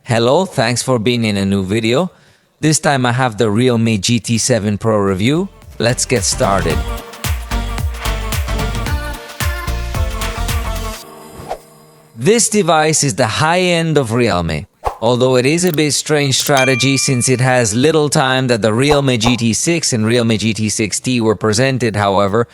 Hello, thanks for being in a new video. This time I have the Realme GT7 Pro review. Let's get started. This device is the high end of Realme. Although it is a bit strange strategy since it has little time that the Realme GT6 and Realme GT6T were presented, however,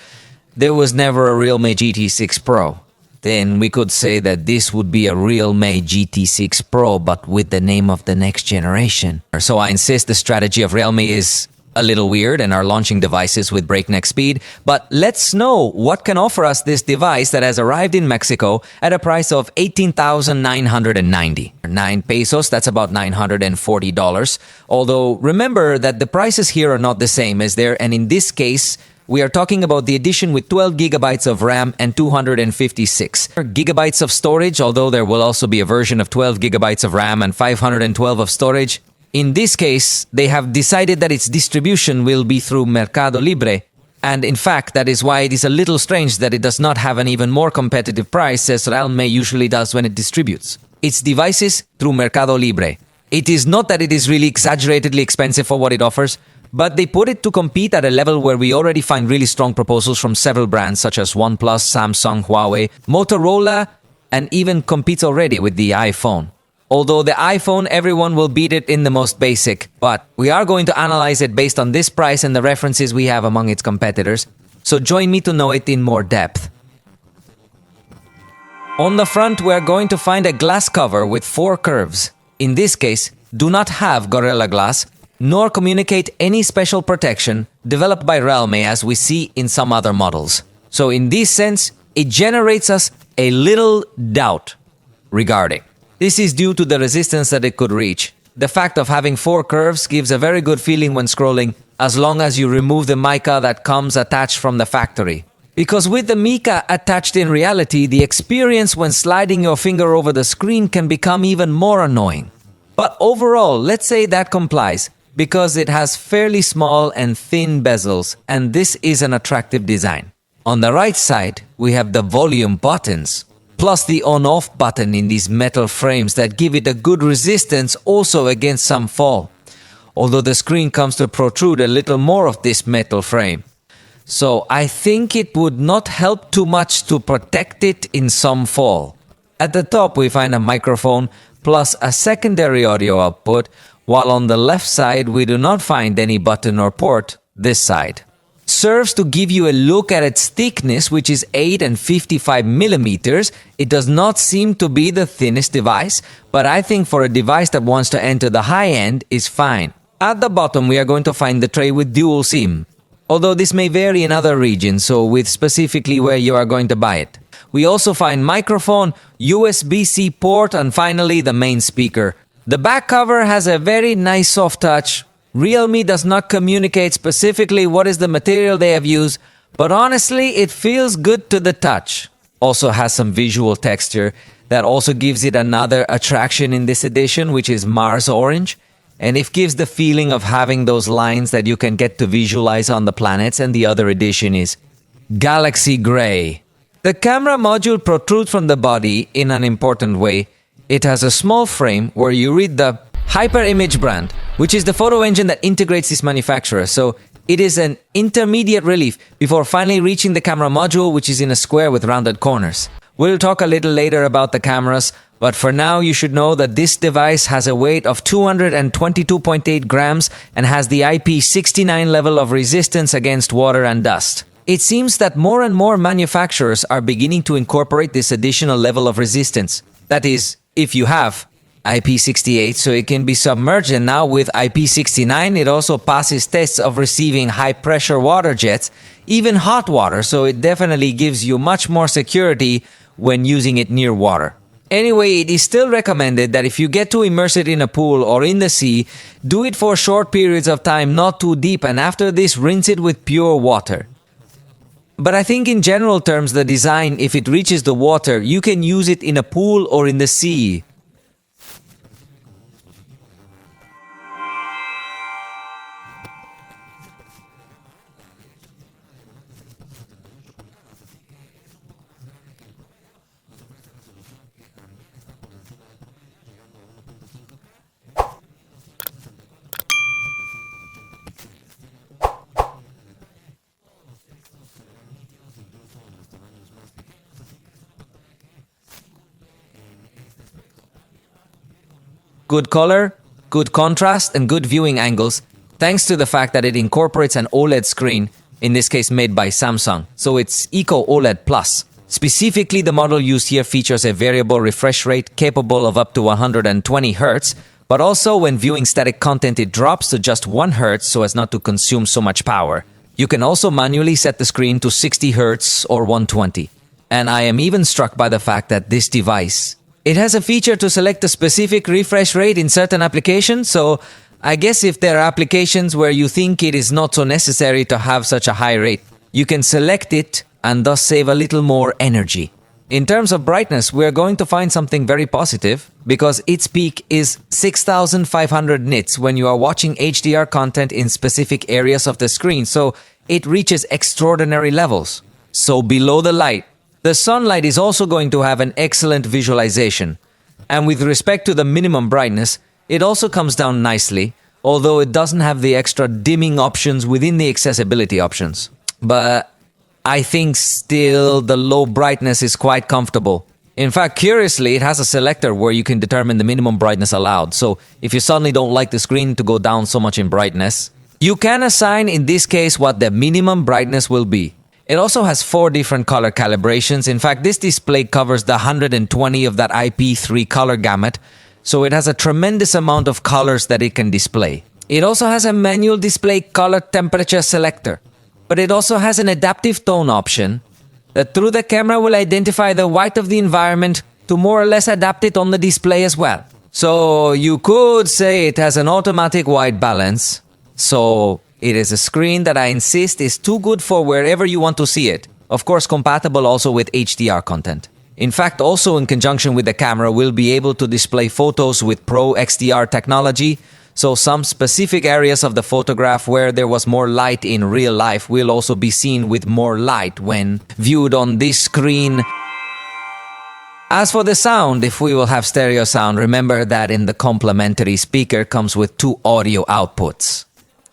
there was never a Realme GT6 Pro. Then we could say that this would be a Realme GT6 Pro, but with the name of the next generation. So I insist the strategy of Realme is a little weird and are launching devices with breakneck speed. But let's know what can offer us this device that has arrived in Mexico at a price of 18,990. 9 pesos, that's about $940. Although remember that the prices here are not the same as there, and in this case, we are talking about the edition with 12 gigabytes of RAM and 256 gigabytes of storage, although there will also be a version of 12 gigabytes of RAM and 512 of storage. In this case, they have decided that its distribution will be through Mercado Libre, and in fact, that is why it is a little strange that it does not have an even more competitive price as Realme usually does when it distributes its devices through Mercado Libre. It is not that it is really exaggeratedly expensive for what it offers, but they put it to compete at a level where we already find really strong proposals from several brands such as OnePlus, Samsung, Huawei, Motorola, and even competes already with the iPhone. Although the iPhone, everyone will beat it in the most basic, but we are going to analyze it based on this price and the references we have among its competitors, so join me to know it in more depth. On the front, we are going to find a glass cover with 4 curves. In this case, do not have Gorilla Glass, nor communicate any special protection developed by Realme as we see in some other models. So in this sense, it generates us a little doubt regarding. This is due to the resistance that it could reach. The fact of having 4 curves gives a very good feeling when scrolling, as long as you remove the mica that comes attached from the factory. Because with the mica attached in reality, the experience when sliding your finger over the screen can become even more annoying. But overall, let's say that complies, because it has fairly small and thin bezels, and this is an attractive design. On the right side, we have the volume buttons, plus the on-off button in these metal frames that give it a good resistance also against some fall, although the screen comes to protrude a little more of this metal frame. So I think it would not help too much to protect it in some fall. At the top we find a microphone plus a secondary audio output, while on the left side we do not find any button or port, this side. Serves to give you a look at its thickness, which is 8 and 55 millimeters. It does not seem to be the thinnest device, but I think for a device that wants to enter the high end is fine. At the bottom we are going to find the tray with dual SIM, although this may vary in other regions, so with specifically where you are going to buy it. We also find microphone, USB-C port, and finally the main speaker. The back cover has a very nice soft touch. Realme does not communicate specifically what is the material they have used, but honestly it feels good to the touch. Also has some visual texture that also gives it another attraction in this edition, which is Mars Orange, and it gives the feeling of having those lines that you can get to visualize on the planets, and the other edition is Galaxy Gray. The camera module protrudes from the body in an important way. It has a small frame where you read the HyperImage brand, which is the photo engine that integrates this manufacturer. So it is an intermediate relief before finally reaching the camera module, which is in a square with rounded corners. We'll talk a little later about the cameras, but for now you should know that this device has a weight of 222.8 grams and has the IP69 level of resistance against water and dust. It seems that more and more manufacturers are beginning to incorporate this additional level of resistance. That is, if you have IP68, so it can be submerged, and now with IP69 it also passes tests of receiving high pressure water jets, even hot water, so it definitely gives you much more security when using it near water. Anyway, it is still recommended that if you get to immerse it in a pool or in the sea, do it for short periods of time, not too deep, and after this rinse it with pure water. But I think in general terms the design, if it reaches the water, you can use it in a pool or in the sea. Good color, good contrast, and good viewing angles, thanks to the fact that it incorporates an OLED screen, in this case made by Samsung, so it's Eco OLED Plus. Specifically, the model used here features a variable refresh rate capable of up to 120 Hz, but also when viewing static content it drops to just 1 Hz so as not to consume so much power. You can also manually set the screen to 60 Hz or 120. And I am even struck by the fact that this device, it has a feature to select a specific refresh rate in certain applications, so I guess if there are applications where you think it is not so necessary to have such a high rate, you can select it and thus save a little more energy. In terms of brightness, we are going to find something very positive because its peak is 6500 nits when you are watching HDR content in specific areas of the screen, so it reaches extraordinary levels. So below the light, the sunlight is also going to have an excellent visualization. And with respect to the minimum brightness, it also comes down nicely, although it doesn't have the extra dimming options within the accessibility options. But I think still the low brightness is quite comfortable. In fact, curiously, it has a selector where you can determine the minimum brightness allowed. So if you suddenly don't like the screen to go down so much in brightness, you can assign in this case what the minimum brightness will be. It also has 4 different color calibrations. In fact, this display covers the 120 of that IP3 color gamut, so it has a tremendous amount of colors that it can display. It also has a manual display color temperature selector. But it also has an adaptive tone option that through the camera will identify the white of the environment to more or less adapt it on the display as well. So you could say it has an automatic white balance. So it is a screen that I insist is too good for wherever you want to see it. Of course, compatible also with HDR content. In fact, also in conjunction with the camera, we'll be able to display photos with Pro XDR technology. So some specific areas of the photograph where there was more light in real life will also be seen with more light when viewed on this screen. As for the sound, if we will have stereo sound, remember that in the complementary speaker comes with 2 audio outputs.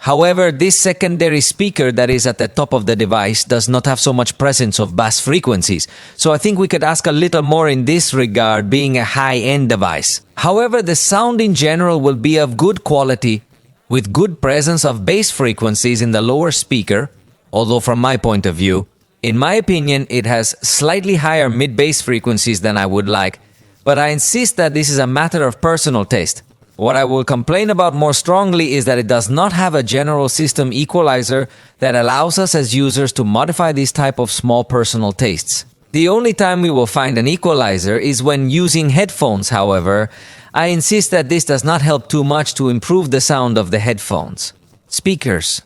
However, this secondary speaker that is at the top of the device does not have so much presence of bass frequencies, so I think we could ask a little more in this regard, being a high-end device. However, the sound in general will be of good quality, with good presence of bass frequencies in the lower speaker, although from my point of view, in my opinion, it has slightly higher mid-bass frequencies than I would like, but I insist that this is a matter of personal taste. What I will complain about more strongly is that it does not have a general system equalizer that allows us as users to modify these type of small personal tastes. The only time we will find an equalizer is when using headphones, however. I insist that this does not help too much to improve the sound of the headphones. Speakers.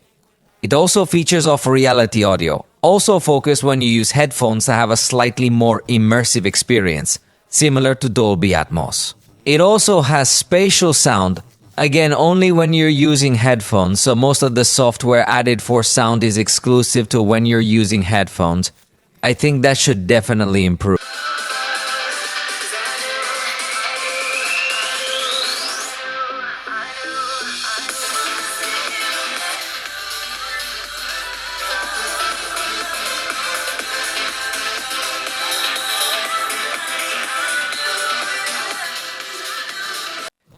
It also features off reality audio, also focused when you use headphones to have a slightly more immersive experience, similar to Dolby Atmos. It also has spatial sound, again only when you're using headphones, so most of the software added for sound is exclusive to when you're using headphones. I think that should definitely improve.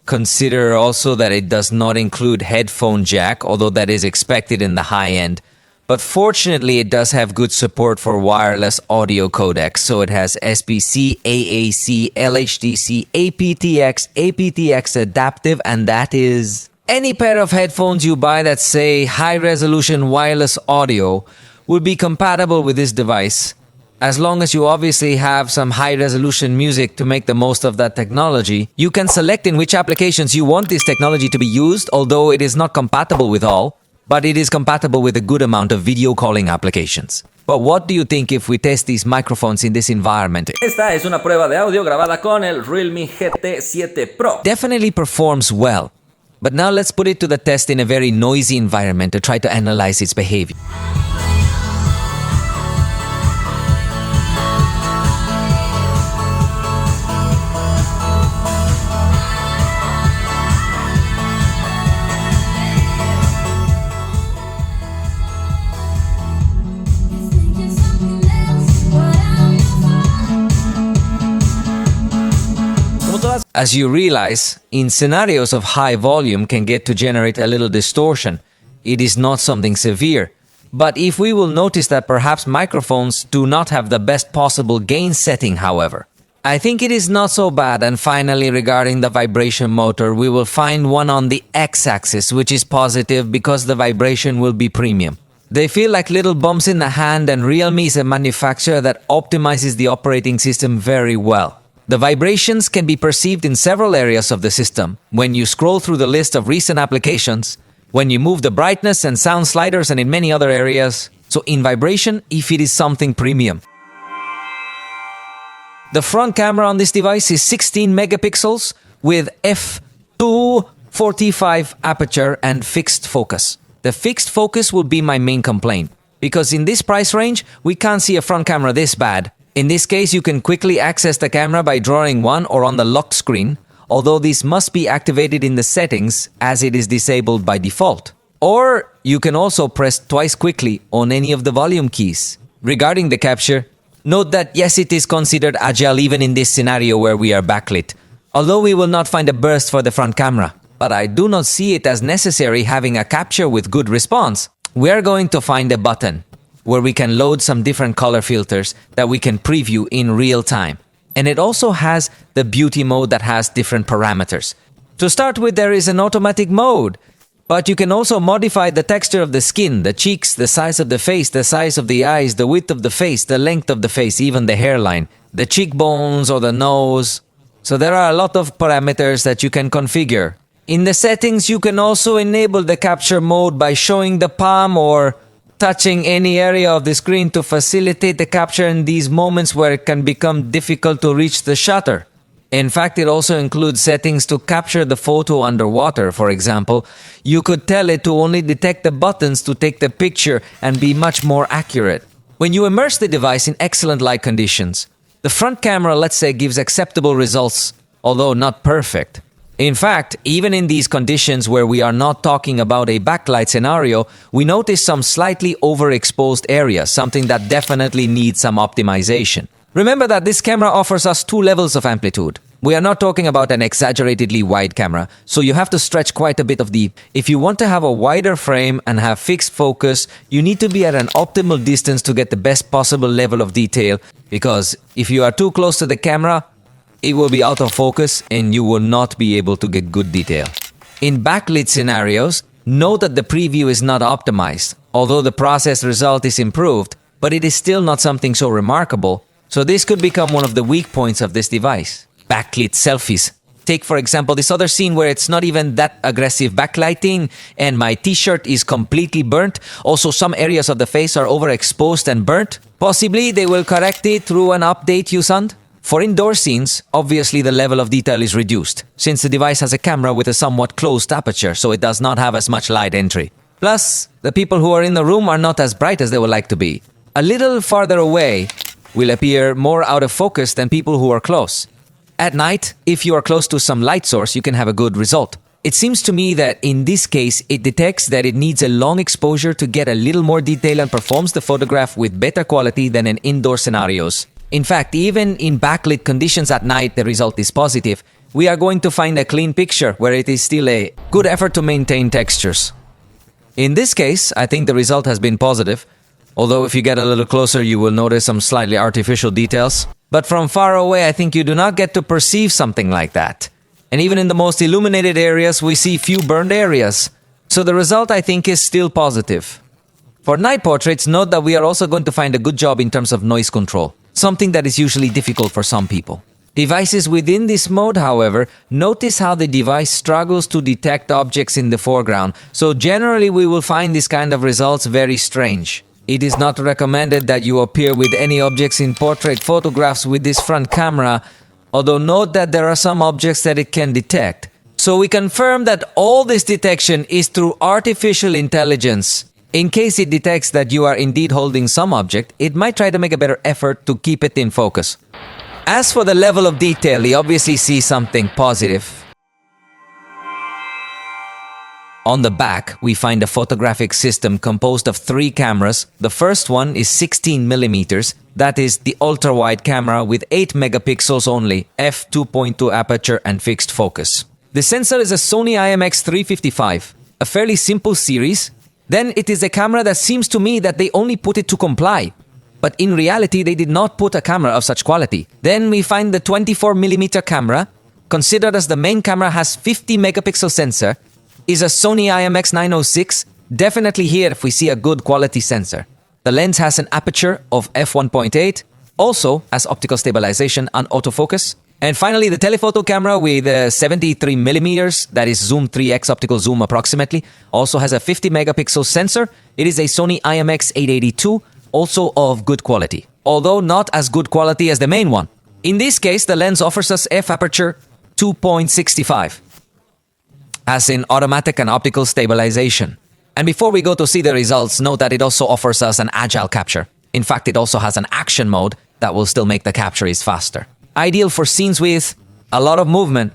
Consider also that it does not include headphone jack, although that is expected in the high end. But fortunately, it does have good support for wireless audio codecs. So it has SBC, AAC, LHDC, aptX, aptX adaptive, and that is any pair of headphones you buy that say high-resolution wireless audio would be compatible with this device. As long as you obviously have some high-resolution music to make the most of that technology, you can select in which applications you want this technology to be used, although it is not compatible with all, but it is compatible with a good amount of video calling applications. But what do you think if we test these microphones in this environment? Esta es una prueba de audio grabada con el Realme GT7 Pro. Definitely performs well, but now let's put it to the test in a very noisy environment to try to analyze its behavior. As you realize, in scenarios of high volume can get to generate a little distortion. It is not something severe. But if we will notice that perhaps microphones do not have the best possible gain setting, however, I think it is not so bad. And finally, regarding the vibration motor, we will find one on the x-axis, which is positive because the vibration will be premium. They feel like little bumps in the hand, and Realme is a manufacturer that optimizes the operating system very well. The vibrations can be perceived in several areas of the system. When you scroll through the list of recent applications, when you move the brightness and sound sliders, and in many other areas. So in vibration, if it is something premium. The front camera on this device is 16 megapixels with f2.45 aperture and fixed focus. The fixed focus will be my main complaint, because in this price range, we can't see a front camera this bad. In this case, you can quickly access the camera by drawing one or on the locked screen, although this must be activated in the settings as it is disabled by default. Or you can also press twice quickly on any of the volume keys. Regarding the capture, note that yes, it is considered agile even in this scenario where we are backlit, although we will not find a burst for the front camera. But I do not see it as necessary having a capture with good response. We are going to find a button where we can load some different color filters that we can preview in real time. And it also has the beauty mode that has different parameters. To start with, there is an automatic mode, but you can also modify the texture of the skin, the cheeks, the size of the face, the size of the eyes, the width of the face, the length of the face, even the hairline, the cheekbones or the nose. So there are a lot of parameters that you can configure. In the settings, you can also enable the capture mode by showing the palm or touching any area of the screen to facilitate the capture in these moments where it can become difficult to reach the shutter. In fact, it also includes settings to capture the photo underwater. For example, you could tell it to only detect the buttons to take the picture and be much more accurate. When you immerse the device in excellent light conditions, the front camera, let's say, gives acceptable results, although not perfect. In fact, even in these conditions where we are not talking about a backlight scenario, we notice some slightly overexposed areas, something that definitely needs some optimization. Remember that this camera offers us 2 levels of amplitude. We are not talking about an exaggeratedly wide camera, so you have to stretch quite a bit of the... If you want to have a wider frame and have fixed focus, you need to be at an optimal distance to get the best possible level of detail, because if you are too close to the camera, it will be out of focus and you will not be able to get good detail. In backlit scenarios, note that the preview is not optimized, although the process result is improved, but it is still not something so remarkable, so this could become one of the weak points of this device. Backlit selfies. Take for example this other scene where it's not even that aggressive backlighting and my t-shirt is completely burnt. Also some areas of the face are overexposed and burnt. Possibly they will correct it through an update, Yusand. For indoor scenes, obviously the level of detail is reduced, since the device has a camera with a somewhat closed aperture, so it does not have as much light entry. Plus, the people who are in the room are not as bright as they would like to be. A little farther away will appear more out of focus than people who are close. At night, if you are close to some light source, you can have a good result. It seems to me that in this case, it detects that it needs a long exposure to get a little more detail and performs the photograph with better quality than in indoor scenarios. In fact, even in backlit conditions at night, the result is positive. We are going to find a clean picture where it is still a good effort to maintain textures. In this case, I think the result has been positive, although if you get a little closer, you will notice some slightly artificial details. But from far away, I think you do not get to perceive something like that. And even in the most illuminated areas, we see few burned areas. So the result, I think, is still positive. For night portraits, note that we are also going to find a good job in terms of noise control, something that is usually difficult for some people. Devices within this mode, however, notice how the device struggles to detect objects in the foreground, so generally we will find this kind of results very strange. It is not recommended that you appear with any objects in portrait photographs with this front camera, although note that there are some objects that it can detect. So we confirm that all this detection is through artificial intelligence. In case it detects that you are indeed holding some object, it might try to make a better effort to keep it in focus. As for the level of detail, you obviously see something positive. On the back, we find a photographic system composed of 3 cameras. The first one is 16 millimeters. That is the ultra-wide camera with 8 megapixels only, f2.2 aperture and fixed focus. The sensor is a Sony IMX355, a fairly simple series. Then it is a camera that seems to me that they only put it to comply. But in reality, they did not put a camera of such quality. Then we find the 24mm camera, considered as the main camera has 50 megapixel sensor, is a Sony IMX906, definitely here if we see a good quality sensor. The lens has an aperture of f1.8, also has optical stabilization and autofocus. And finally, the telephoto camera with 73mm, that is zoom 3x optical zoom approximately, also has a 50 megapixel sensor. It is a Sony IMX882, also of good quality, although not as good quality as the main one. In this case, the lens offers us f-aperture 2.65, as in automatic and optical stabilization. And before we go to see the results, note that it also offers us an agile capture. In fact, it also has an action mode that will still make the captures faster. Ideal for scenes with a lot of movement.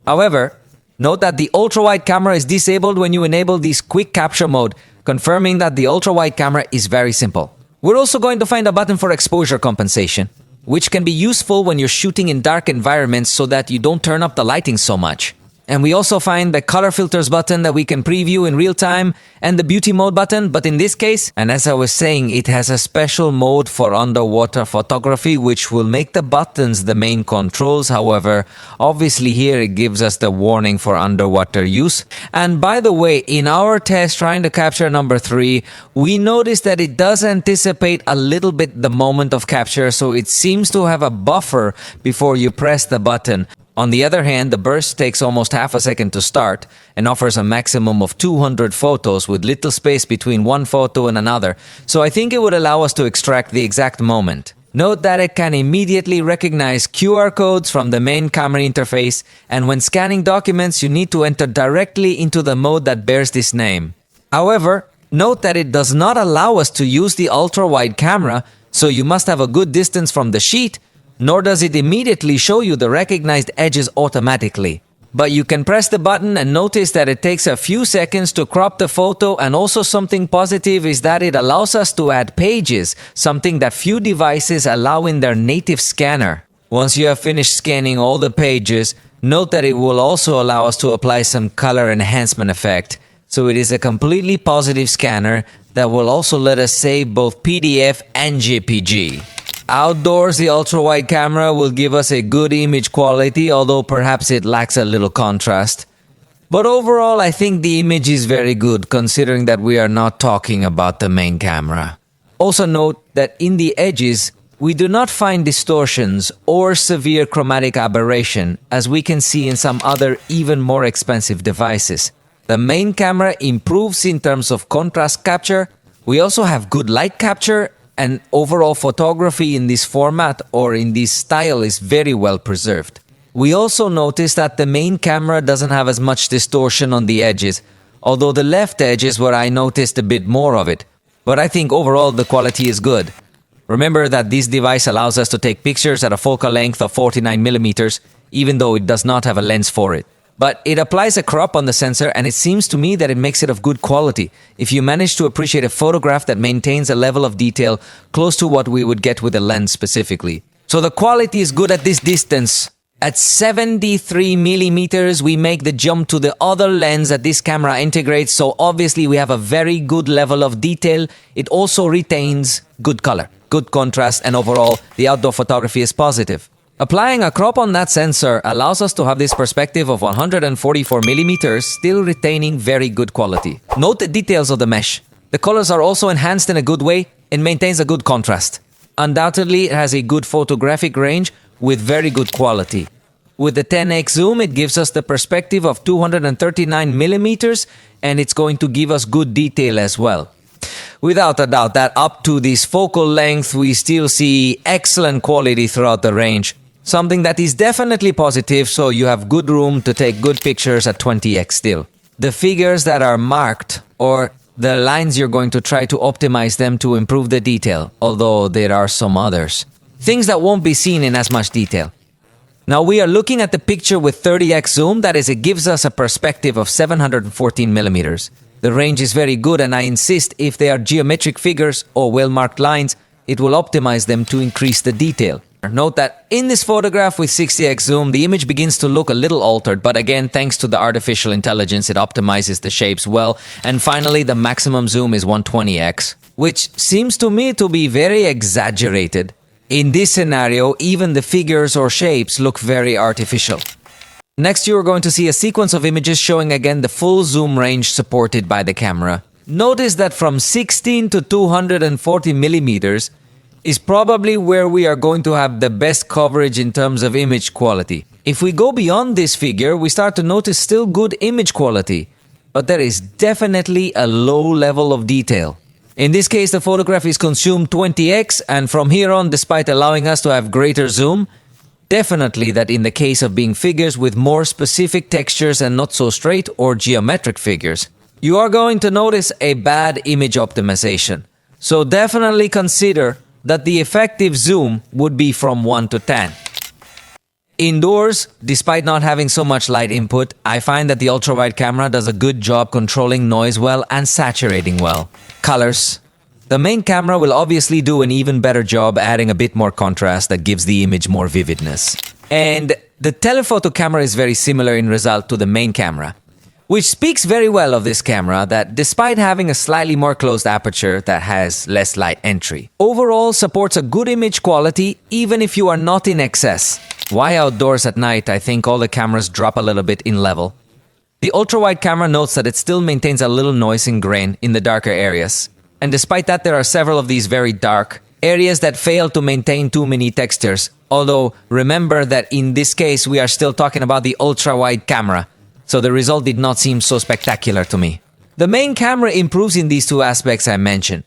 However, note that the ultra-wide camera is disabled when you enable this quick capture mode, confirming that the ultra-wide camera is very simple. We're also going to find a button for exposure compensation, which can be useful when you're shooting in dark environments so that you don't turn up the lighting so much. And we also find the color filters button that we can preview in real time and the beauty mode button, but in this case, and as I was saying, it has a special mode for underwater photography which will make the buttons the main controls. However, obviously here it gives us the warning for underwater use. And by the way, in our test trying to capture number 3, we noticed that it does anticipate a little bit the moment of capture, so it seems to have a buffer before you press the button. On the other hand, the burst takes almost half a second to start and offers a maximum of 200 photos with little space between one photo and another, so I think it would allow us to extract the exact moment. Note that it can immediately recognize QR codes from the main camera interface, and when scanning documents, you need to enter directly into the mode that bears this name. However, note that it does not allow us to use the ultra-wide camera, so you must have a good distance from the sheet, nor does it immediately show you the recognized edges automatically. But you can press the button and notice that it takes a few seconds to crop the photo, and also something positive is that it allows us to add pages, something that few devices allow in their native scanner. Once you have finished scanning all the pages, note that it will also allow us to apply some color enhancement effect. So it is a completely positive scanner that will also let us save both PDF and JPG. Outdoors, the ultra-wide camera will give us a good image quality, although perhaps it lacks a little contrast. But overall, I think the image is very good, considering that we are not talking about the main camera. Also note that in the edges, we do not find distortions or severe chromatic aberration, as we can see in some other even more expensive devices. The main camera improves in terms of contrast capture. We also have good light capture, and overall photography in this format or in this style is very well preserved. We also notice that the main camera doesn't have as much distortion on the edges, although the left edge is where I noticed a bit more of it. But I think overall the quality is good. Remember that this device allows us to take pictures at a focal length of 49mm, even though it does not have a lens for it. But it applies a crop on the sensor, and it seems to me that it makes it of good quality if you manage to appreciate a photograph that maintains a level of detail close to what we would get with a lens specifically. So the quality is good at this distance. At 73mm, we make the jump to the other lens that this camera integrates, so obviously we have a very good level of detail. It also retains good color, good contrast, and overall the outdoor photography is positive. Applying a crop on that sensor allows us to have this perspective of 144mm, still retaining very good quality. Note the details of the mesh. The colors are also enhanced in a good way and maintains a good contrast. Undoubtedly, it has a good photographic range with very good quality. With the 10x zoom, it gives us the perspective of 239mm, and it's going to give us good detail as well. Without a doubt that up to this focal length, we still see excellent quality throughout the range. Something that is definitely positive, so you have good room to take good pictures at 20x still. The figures that are marked, or the lines, you're going to try to optimize them to improve the detail, although there are some others. Things that won't be seen in as much detail. Now we are looking at the picture with 30x zoom, that is, it gives us a perspective of 714 millimeters. The range is very good, and I insist if they are geometric figures or well-marked lines, it will optimize them to increase the detail. Note that in this photograph with 60x zoom, the image begins to look a little altered, but again, thanks to the artificial intelligence, it optimizes the shapes well. And finally, the maximum zoom is 120x, which seems to me to be very exaggerated. In this scenario, even the figures or shapes look very artificial. Next, you are going to see a sequence of images showing again the full zoom range supported by the camera. Notice that from 16 to 240 millimeters is probably where we are going to have the best coverage in terms of image quality. If we go beyond this figure, we start to notice still good image quality, but there is definitely a low level of detail. In this case, the photograph is consumed 20x, and from here on, despite allowing us to have greater zoom, definitely that in the case of being figures with more specific textures and not so straight or geometric figures, you are going to notice a bad image optimization. So definitely consider that the effective zoom would be from 1 to 10. Indoors, despite not having so much light input, I find that the ultra-wide camera does a good job controlling noise well and saturating well. Colors. The main camera will obviously do an even better job adding a bit more contrast that gives the image more vividness. And the telephoto camera is very similar in result to the main camera, which speaks very well of this camera that despite having a slightly more closed aperture that has less light entry, overall supports a good image quality even if you are not in excess. Why outdoors at night, I think all the cameras drop a little bit in level. The ultra-wide camera notes that it still maintains a little noise and grain in the darker areas. And despite that, there are several of these very dark areas that fail to maintain too many textures. Although, remember that in this case, we are still talking about the ultra-wide camera. So the result did not seem so spectacular to me. The main camera improves in these two aspects I mentioned.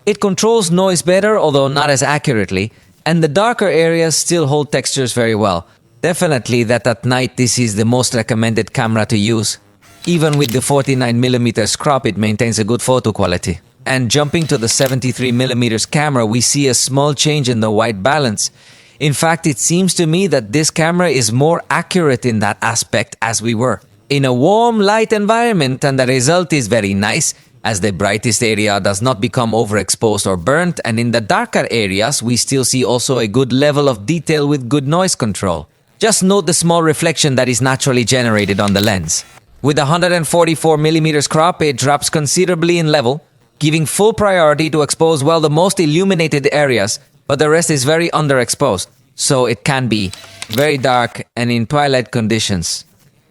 It controls noise better, although not as accurately, and the darker areas still hold textures very well. Definitely that at night this is the most recommended camera to use. Even with the 49mm crop, it maintains a good photo quality. And jumping to the 73mm camera, we see a small change in the white balance. In fact, it seems to me that this camera is more accurate in that aspect as we were in a warm light environment, and the result is very nice as the brightest area does not become overexposed or burnt, and in the darker areas we still see also a good level of detail with good noise control. Just note the small reflection that is naturally generated on the lens. With a 144mm crop, it drops considerably in level, giving full priority to expose well the most illuminated areas, but the rest is very underexposed, so it can be very dark and in twilight conditions.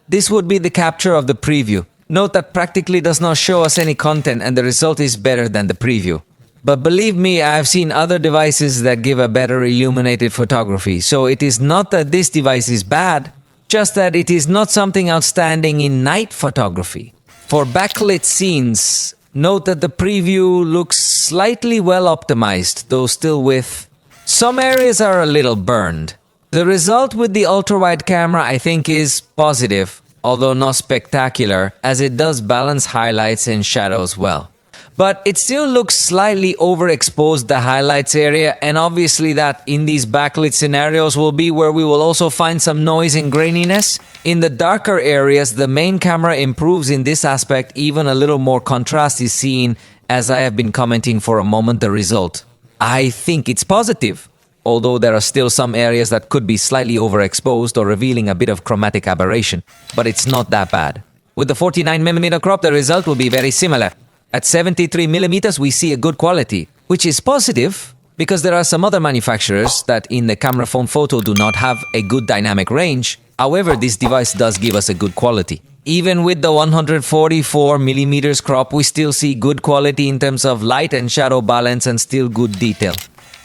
This would be the capture of the preview. Note that practically does not show us any content and the result is better than the preview. But believe me, I have seen other devices that give a better illuminated photography, so it is not that this device is bad, just that it is not something outstanding in night photography. For backlit scenes, note that the preview looks slightly well optimized, though still with some areas are a little burned. The result with the ultra-wide camera I think is positive, although not spectacular, as it does balance highlights and shadows well. But it still looks slightly overexposed, the highlights area, and obviously that in these backlit scenarios will be where we will also find some noise and graininess. In the darker areas, the main camera improves in this aspect, even a little more contrast is seen, as I have been commenting for a moment the result. I think it's positive, although there are still some areas that could be slightly overexposed or revealing a bit of chromatic aberration, but it's not that bad. With the 49mm crop, the result will be very similar. At 73mm, we see a good quality, which is positive because there are some other manufacturers that in the camera phone photo do not have a good dynamic range. However, this device does give us a good quality. Even with the 144mm crop, we still see good quality in terms of light and shadow balance and still good detail.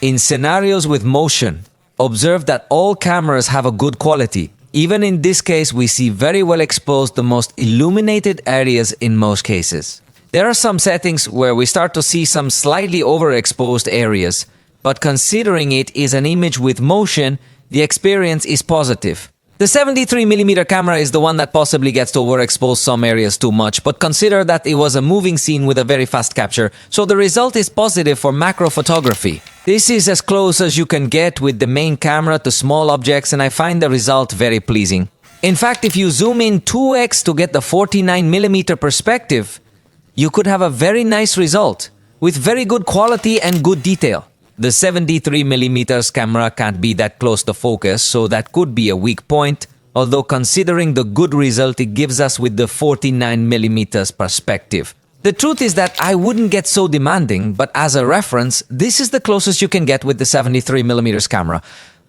In scenarios with motion, observe that all cameras have a good quality. Even in this case, we see very well exposed the most illuminated areas in most cases. There are some settings where we start to see some slightly overexposed areas, but considering it is an image with motion, the experience is positive. The 73mm camera is the one that possibly gets to overexpose some areas too much, but consider that it was a moving scene with a very fast capture, so the result is positive for macro photography. This is as close as you can get with the main camera to small objects, and I find the result very pleasing. In fact, if you zoom in 2x to get the 49mm perspective, you could have a very nice result, with very good quality and good detail. The 73mm camera can't be that close to focus, so that could be a weak point, although considering the good result it gives us with the 49mm perspective. The truth is that I wouldn't get so demanding, but as a reference, this is the closest you can get with the 73mm camera.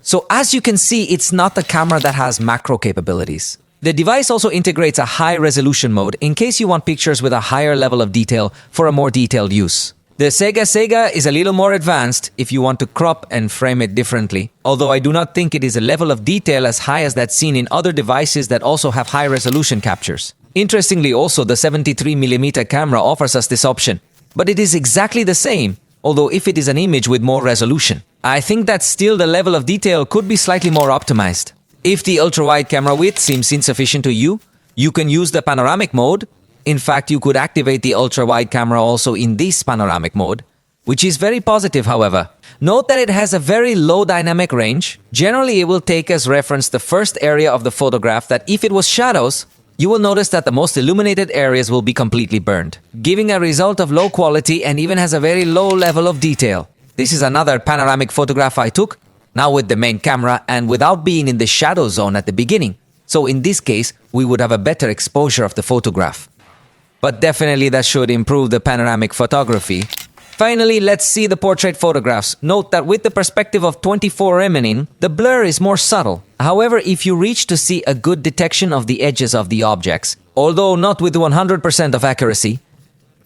So as you can see, it's not a camera that has macro capabilities. The device also integrates a high resolution mode in case you want pictures with a higher level of detail for a more detailed use. The Sega is a little more advanced if you want to crop and frame it differently, although I do not think it is a level of detail as high as that seen in other devices that also have high resolution captures. Interestingly also, the 73mm camera offers us this option, but it is exactly the same, although if it is an image with more resolution. I think that still the level of detail could be slightly more optimized. If the ultra-wide camera width seems insufficient to you, you can use the panoramic mode. In fact, you could activate the ultra-wide camera also in this panoramic mode, which is very positive, however. Note that it has a very low dynamic range. Generally, it will take as reference the first area of the photograph that if it was shadows, you will notice that the most illuminated areas will be completely burned, giving a result of low quality and even has a very low level of detail. This is another panoramic photograph I took, now with the main camera and without being in the shadow zone at the beginning. So in this case, we would have a better exposure of the photograph. But definitely that should improve the panoramic photography. Finally, let's see the portrait photographs. Note that with the perspective of 24mm in, the blur is more subtle. However, if you reach to see a good detection of the edges of the objects, although not with 100% of accuracy,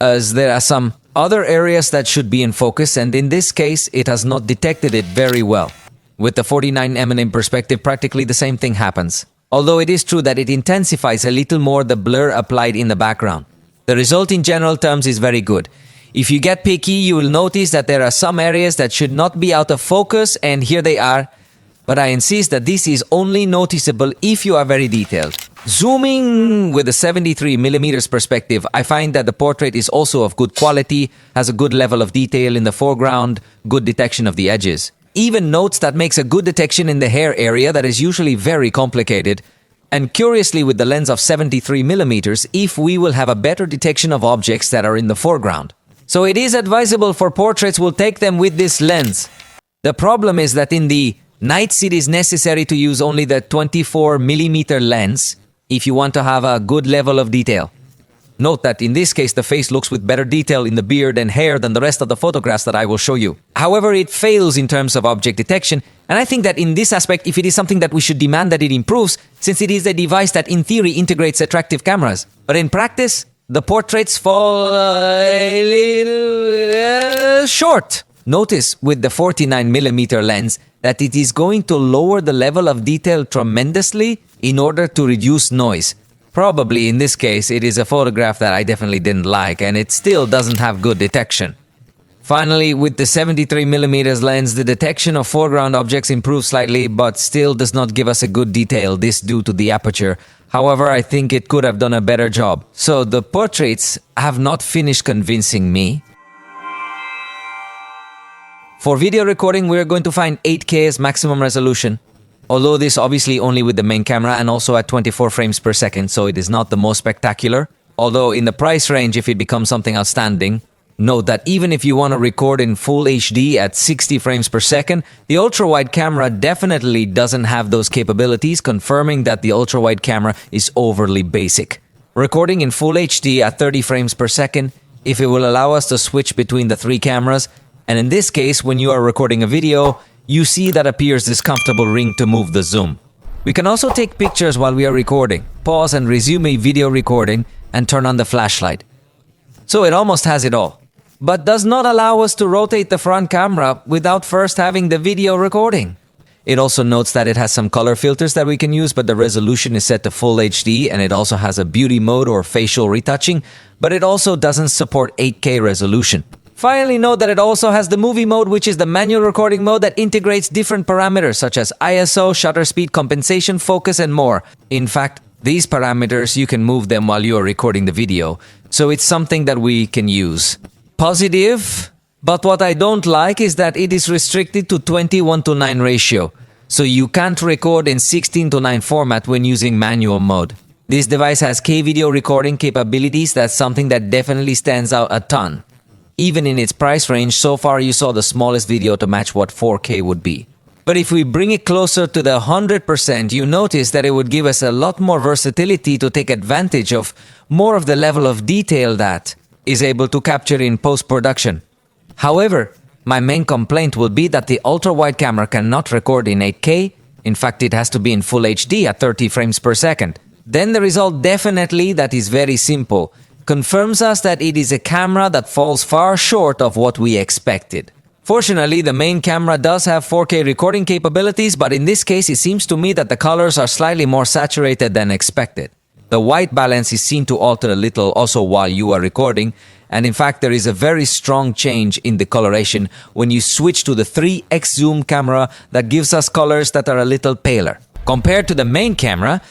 as there are some other areas that should be in focus, and in this case, it has not detected it very well. With the 49mm in perspective, practically the same thing happens. Although it is true that it intensifies a little more the blur applied in the background. The result in general terms is very good. If you get picky, you will notice that there are some areas that should not be out of focus, and here they are. But I insist that this is only noticeable if you are very detailed. Zooming with the 73mm perspective, I find that the portrait is also of good quality, has a good level of detail in the foreground, good detection of the edges. Even notes that makes a good detection in the hair area that is usually very complicated. And curiously, with the lens of 73mm, if we will have a better detection of objects that are in the foreground. So it is advisable for portraits, we'll take them with this lens. The problem is that in the nights it is necessary to use only the 24mm lens if you want to have a good level of detail. Note that in this case the face looks with better detail in the beard and hair than the rest of the photographs that I will show you. However, it fails in terms of object detection, and I think that in this aspect, if it is something that we should demand that it improves, since it is a device that in theory integrates attractive cameras. But in practice, the portraits fall a little short. Notice with the 49mm lens that it is going to lower the level of detail tremendously in order to reduce noise. Probably in this case, it is a photograph that I definitely didn't like, and it still doesn't have good detection. Finally, with the 73mm lens, the detection of foreground objects improves slightly, but still does not give us a good detail, this due to the aperture. However, I think it could have done a better job. So the portraits have not finished convincing me. For video recording, we are going to find 8K as maximum resolution. Although this obviously only with the main camera and also at 24 frames per second, so it is not the most spectacular. Although in the price range, if it becomes something outstanding, note that even if you want to record in full HD at 60 frames per second, the ultra-wide camera definitely doesn't have those capabilities, confirming that the ultra-wide camera is overly basic. Recording in full HD at 30 frames per second, if it will allow us to switch between the three cameras, and in this case, when you are recording a video, you see that appears this comfortable ring to move the zoom. We can also take pictures while we are recording, pause and resume a video recording, and turn on the flashlight. So it almost has it all, but does not allow us to rotate the front camera without first having the video recording. It also notes that it has some color filters that we can use, but the resolution is set to full HD, and it also has a beauty mode or facial retouching, but it also doesn't support 8K resolution. Finally, note that it also has the movie mode, which is the manual recording mode that integrates different parameters such as ISO, shutter speed, compensation, focus, and more. In fact, these parameters, you can move them while you are recording the video, so it's something that we can use. Positive, but what I don't like is that it is restricted to 21:9 ratio, so you can't record in 16:9 format when using manual mode. This device has K-video recording capabilities. That's something that definitely stands out a ton. Even in its price range, so far you saw the smallest video to match what 4K would be. But if we bring it closer to the 100%, you notice that it would give us a lot more versatility to take advantage of more of the level of detail that is able to capture in post-production. However, my main complaint will be that the ultra-wide camera cannot record in 8K. In fact, it has to be in full HD at 30 frames per second. Then the result definitely, that is very simple, confirms us that it is a camera that falls far short of what we expected. Fortunately, the main camera does have 4K recording capabilities, but in this case it seems to me that the colors are slightly more saturated than expected. The white balance is seen to alter a little also while you are recording, and in fact there is a very strong change in the coloration when you switch to the 3x zoom camera that gives us colors that are a little paler compared to the main camera,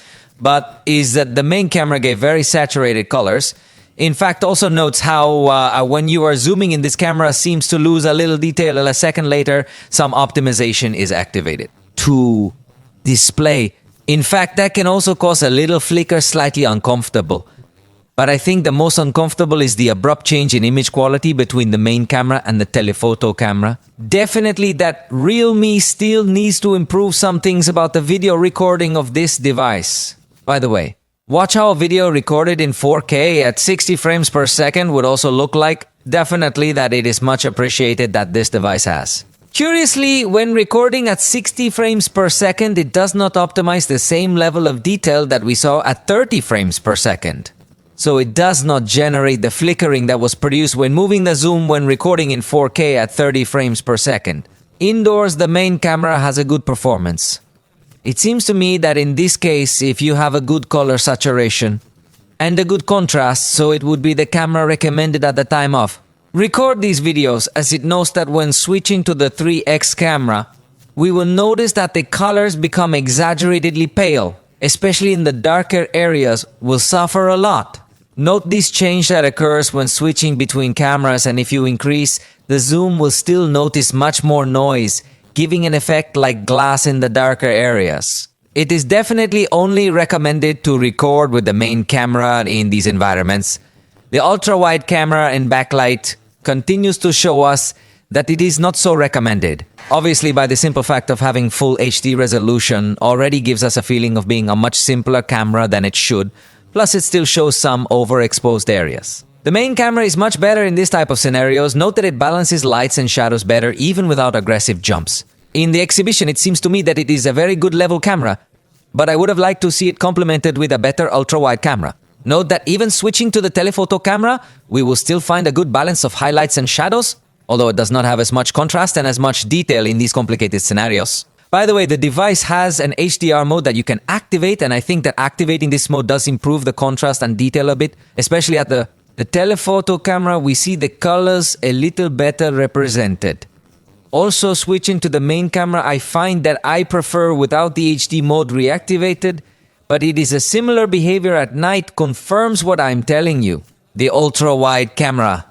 but is that the main camera gave very saturated colors. In fact, also notes how when you are zooming in this camera seems to lose a little detail, and a second later some optimization is activated to display. In fact, that can also cause a little flicker, slightly uncomfortable. But I think the most uncomfortable is the abrupt change in image quality between the main camera and the telephoto camera. Definitely that realme still needs to improve some things about the video recording of this device. By the way, watch how a video recorded in 4K at 60 frames per second would also look like. Definitely that it is much appreciated that this device has. Curiously, when recording at 60 frames per second, it does not optimize the same level of detail that we saw at 30 frames per second. So it does not generate the flickering that was produced when moving the zoom when recording in 4K at 30 frames per second. Indoors, the main camera has a good performance. It seems to me that in this case, if you have a good color saturation and a good contrast, so it would be the camera recommended at the time of. Record these videos, as it knows that when switching to the 3x camera, we will notice that the colors become exaggeratedly pale, especially in the darker areas, will suffer a lot. Note this change that occurs when switching between cameras, and if you increase the zoom, will still notice much more noise, giving an effect like glass in the darker areas. It is definitely only recommended to record with the main camera in these environments. The ultra-wide camera and backlight continues to show us that it is not so recommended. Obviously, by the simple fact of having full HD resolution already gives us a feeling of being a much simpler camera than it should, plus it still shows some overexposed areas. The main camera is much better in this type of scenarios. Note that it balances lights and shadows better even without aggressive jumps. In the exhibition, it seems to me that it is a very good level camera, but I would have liked to see it complemented with a better ultra-wide camera. Note that even switching to the telephoto camera, we will still find a good balance of highlights and shadows, although it does not have as much contrast and as much detail in these complicated scenarios. By the way, the device has an HDR mode that you can activate, and I think that activating this mode does improve the contrast and detail a bit, especially at the telephoto camera. We see the colors a little better represented. Also, switching to the main camera, I find that I prefer without the HD mode reactivated, but it is a similar behavior at night, confirms what I'm telling you. The ultra-wide camera.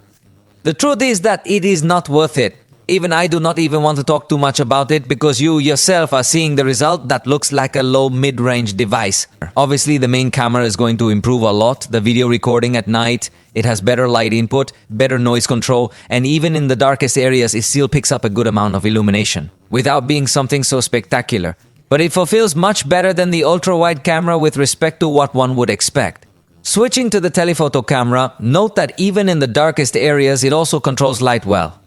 The truth is that it is not worth it. Even I do not even want to talk too much about it because you yourself are seeing the result that looks like a low mid-range device. Obviously, the main camera is going to improve a lot. The video recording at night, it has better light input, better noise control, and even in the darkest areas, it still picks up a good amount of illumination without being something so spectacular. But it fulfills much better than the ultra-wide camera with respect to what one would expect. Switching to the telephoto camera, note that even in the darkest areas, it also controls light well.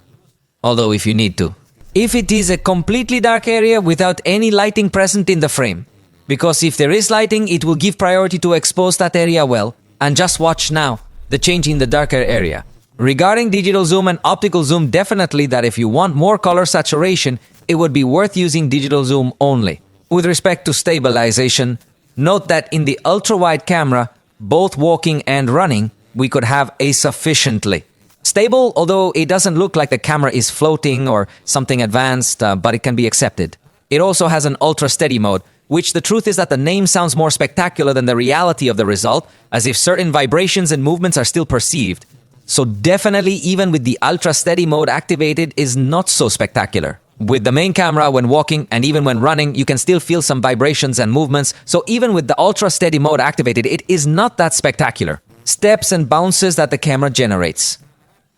Although if you need to. If it is a completely dark area without any lighting present in the frame. Because if there is lighting, it will give priority to expose that area well. And just watch now, the change in the darker area. Regarding digital zoom and optical zoom, definitely that if you want more color saturation, it would be worth using digital zoom only. With respect to stabilization, note that in the ultra-wide camera, both walking and running, we could have a sufficiently. Stable, although it doesn't look like the camera is floating or something advanced, but it can be accepted. It also has an ultra-steady mode, which the truth is that the name sounds more spectacular than the reality of the result, as if certain vibrations and movements are still perceived. So definitely, even with the ultra-steady mode activated, is not so spectacular. With the main camera, when walking and even when running, you can still feel some vibrations and movements, so even with the ultra-steady mode activated, it is not that spectacular. Steps and bounces that the camera generates.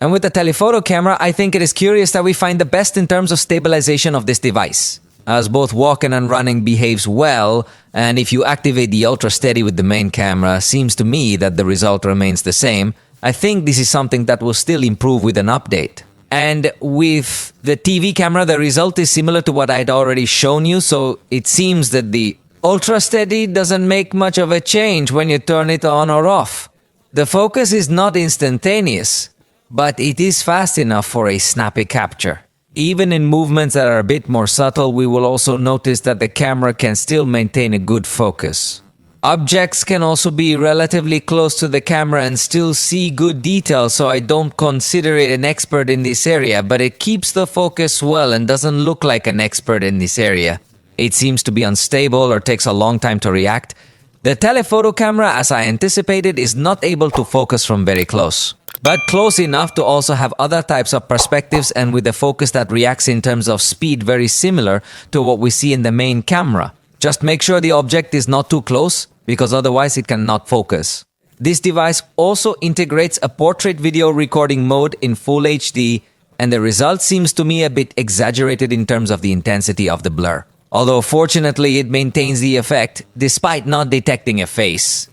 And with the telephoto camera, I think it is curious that we find the best in terms of stabilization of this device, as both walking and running behaves well, and if you activate the ultra steady with the main camera, seems to me that the result remains the same. I think this is something that will still improve with an update. And with the TV camera, the result is similar to what I'd already shown you, so it seems that the ultra steady doesn't make much of a change when you turn it on or off. The focus is not instantaneous, but it is fast enough for a snappy capture. Even in movements that are a bit more subtle, we will also notice that the camera can still maintain a good focus. Objects can also be relatively close to the camera and still see good detail, so I don't consider it an expert in this area, but it keeps the focus well and doesn't look like an expert in this area. It seems to be unstable or takes a long time to react. The telephoto camera, as I anticipated, is not able to focus from very close, but close enough to also have other types of perspectives and with a focus that reacts in terms of speed very similar to what we see in the main camera. Just make sure the object is not too close, because otherwise it cannot focus. This device also integrates a portrait video recording mode in Full HD, and the result seems to me a bit exaggerated in terms of the intensity of the blur. Although fortunately it maintains the effect despite not detecting a face.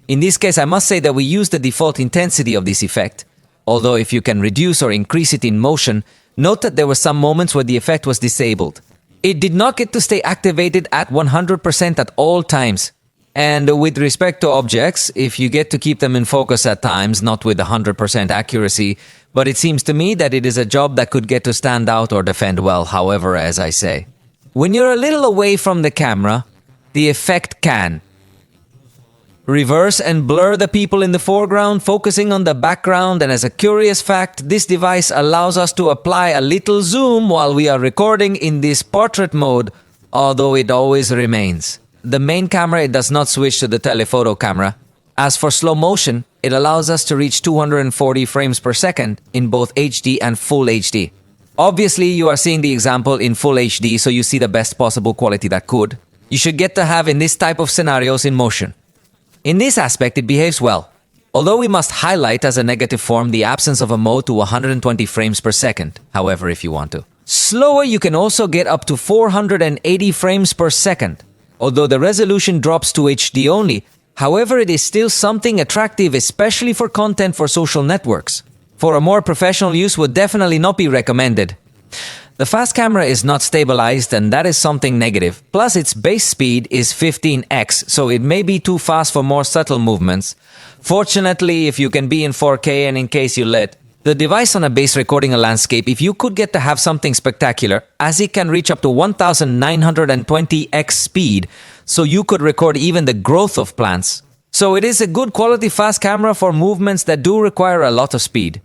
In this case, I must say that we use the default intensity of this effect, although if you can reduce or increase it in motion, note that there were some moments where the effect was disabled. It did not get to stay activated at 100% at all times. And with respect to objects, if you get to keep them in focus at times, not with 100% accuracy, but it seems to me that it is a job that could get to stand out or defend well, however, as I say. When you're a little away from the camera, the effect can reverse and blur the people in the foreground, focusing on the background, and as a curious fact, this device allows us to apply a little zoom while we are recording in this portrait mode, although it always remains. The main camera, it does not switch to the telephoto camera. As for slow motion, it allows us to reach 240 frames per second in both HD and Full HD. Obviously, you are seeing the example in Full HD, so you see the best possible quality that could. You should get to have in this type of scenarios in motion. In this aspect, it behaves well. Although we must highlight as a negative form the absence of a mode to 120 frames per second, however, if you want to. Slower, you can also get up to 480 frames per second. Although the resolution drops to HD only, however, it is still something attractive, especially for content for social networks. For a more professional use would definitely not be recommended. The fast camera is not stabilized, and that is something negative. Plus, its base speed is 15x, so it may be too fast for more subtle movements. Fortunately, if you can be in 4K and in case you let, the device on a base recording a landscape, if you could get to have something spectacular, as it can reach up to 1920x speed, so you could record even the growth of plants. So it is a good quality fast camera for movements that do require a lot of speed.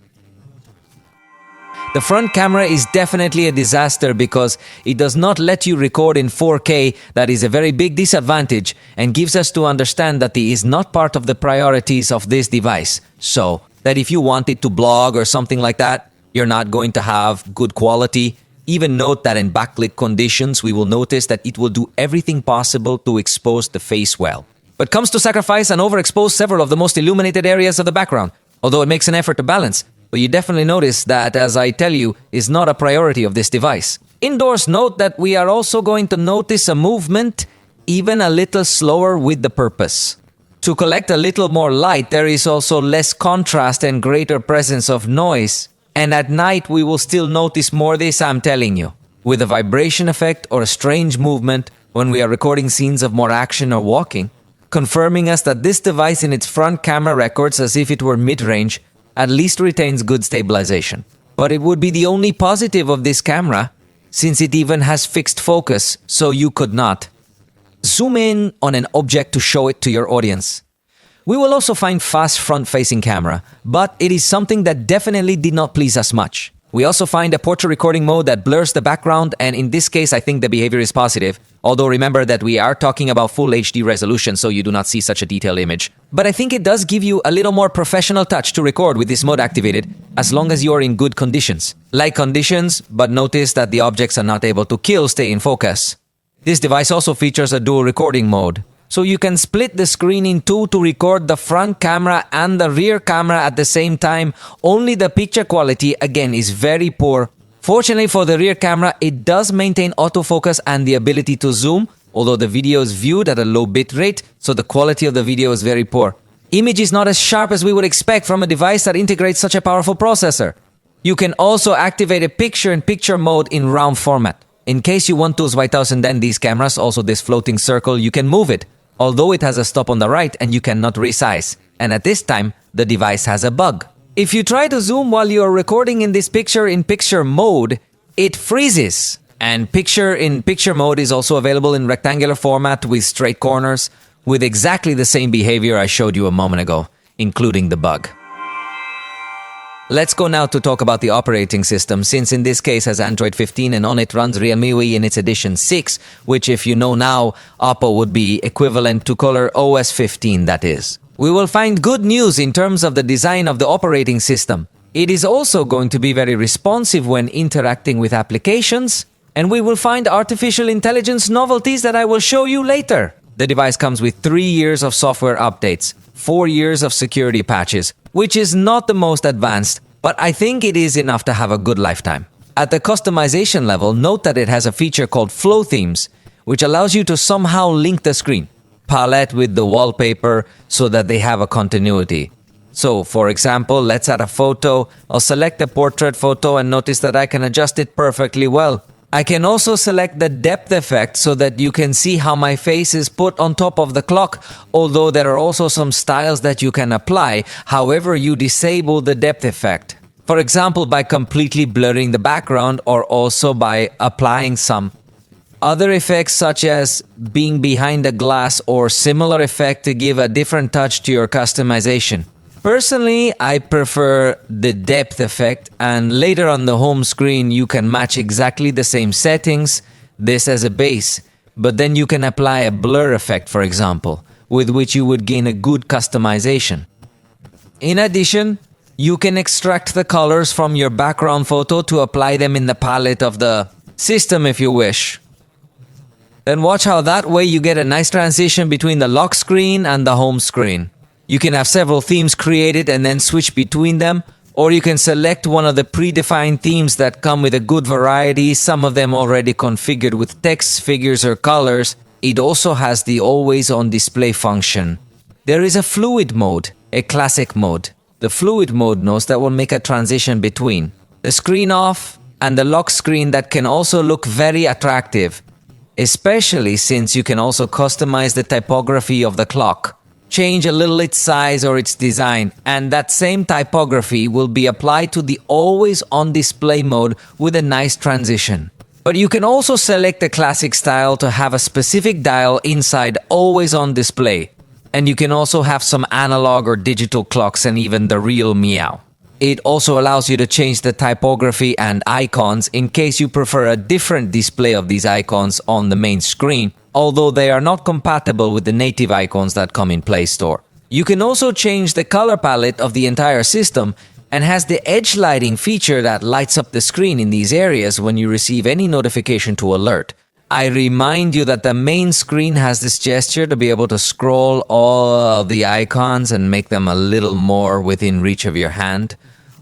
The front camera is definitely a disaster because it does not let you record in 4K. That is a very big disadvantage and gives us to understand that it is not part of the priorities of this device. So that if you wanted to blog or something like that, you're not going to have good quality. Even note that in backlit conditions, we will notice that it will do everything possible to expose the face well. But comes to sacrifice and overexpose several of the most illuminated areas of the background, although it makes an effort to balance. But you definitely notice that, as I tell you, is not a priority of this device. Indoors, note that we are also going to notice a movement even a little slower with the purpose. To collect a little more light, there is also less contrast and greater presence of noise. And at night, we will still notice more this, I'm telling you. With a vibration effect or a strange movement when we are recording scenes of more action or walking, confirming us that this device in its front camera records as if it were mid-range, at least retains good stabilization. But it would be the only positive of this camera, since it even has fixed focus, so you could not zoom in on an object to show it to your audience. We will also find fast front-facing camera, but it is something that definitely did not please us much. We also find a portrait recording mode that blurs the background, and in this case I think the behavior is positive, although remember that we are talking about full HD resolution, so you do not see such a detailed image. But I think it does give you a little more professional touch to record with this mode activated, as long as you are in good conditions. Light conditions, but notice that the objects are not able to stay in focus. This device also features a dual recording mode. So you can split the screen in two to record the front camera and the rear camera at the same time. Only the picture quality, again, is very poor. Fortunately for the rear camera, it does maintain autofocus and the ability to zoom, although the video is viewed at a low bit rate, so the quality of the video is very poor. Image is not as sharp as we would expect from a device that integrates such a powerful processor. You can also activate a picture-in-picture mode in round format. In case you want to white out and then these cameras, also this floating circle, you can move it. Although it has a stop on the right and you cannot resize. And at this time, the device has a bug. If you try to zoom while you are recording in this picture-in-picture mode, it freezes. And picture-in-picture mode is also available in rectangular format with straight corners, with exactly the same behavior I showed you a moment ago, including the bug. Let's go now to talk about the operating system, since in this case has Android 15 and on it runs realme in its edition 6, which if you know now, Oppo would be equivalent to Color OS 15, that is. We will find good news in terms of the design of the operating system. It is also going to be very responsive when interacting with applications, and we will find artificial intelligence novelties that I will show you later. The device comes with 3 years of software updates, 4 years of security patches, which is not the most advanced, but I think it is enough to have a good lifetime. At the customization level, note that it has a feature called Flow Themes, which allows you to somehow link the screen palette with the wallpaper so that they have a continuity. So, for example, let's add a photo. I'll select a portrait photo and notice that I can adjust it perfectly well. I can also select the depth effect so that you can see how my face is put on top of the clock, although there are also some styles that you can apply, however you disable the depth effect. For example, by completely blurring the background or also by applying some other effects such as being behind a glass or similar effect to give a different touch to your customization. Personally, I prefer the depth effect, and later on the home screen you can match exactly the same settings, this as a base, but then you can apply a blur effect, for example, with which you would gain a good customization. In addition, you can extract the colors from your background photo to apply them in the palette of the system if you wish. Then watch how that way you get a nice transition between the lock screen and the home screen. You can have several themes created and then switch between them, or you can select one of the predefined themes that come with a good variety, some of them already configured with text, figures or colors. It also has the always on display function. There is a fluid mode, a classic mode. The fluid mode knows that will make a transition between the screen off and the lock screen that can also look very attractive, especially since you can also customize the typography of the clock. Change a little its size or its design, and that same typography will be applied to the always on display mode with a nice transition. But you can also select the classic style to have a specific dial inside always on display. And you can also have some analog or digital clocks and even the real meow. It also allows you to change the typography and icons in case you prefer a different display of these icons on the main screen, although they are not compatible with the native icons that come in Play Store. You can also change the color palette of the entire system and has the edge lighting feature that lights up the screen in these areas when you receive any notification to alert. I remind you that the main screen has this gesture to be able to scroll all of the icons and make them a little more within reach of your hand,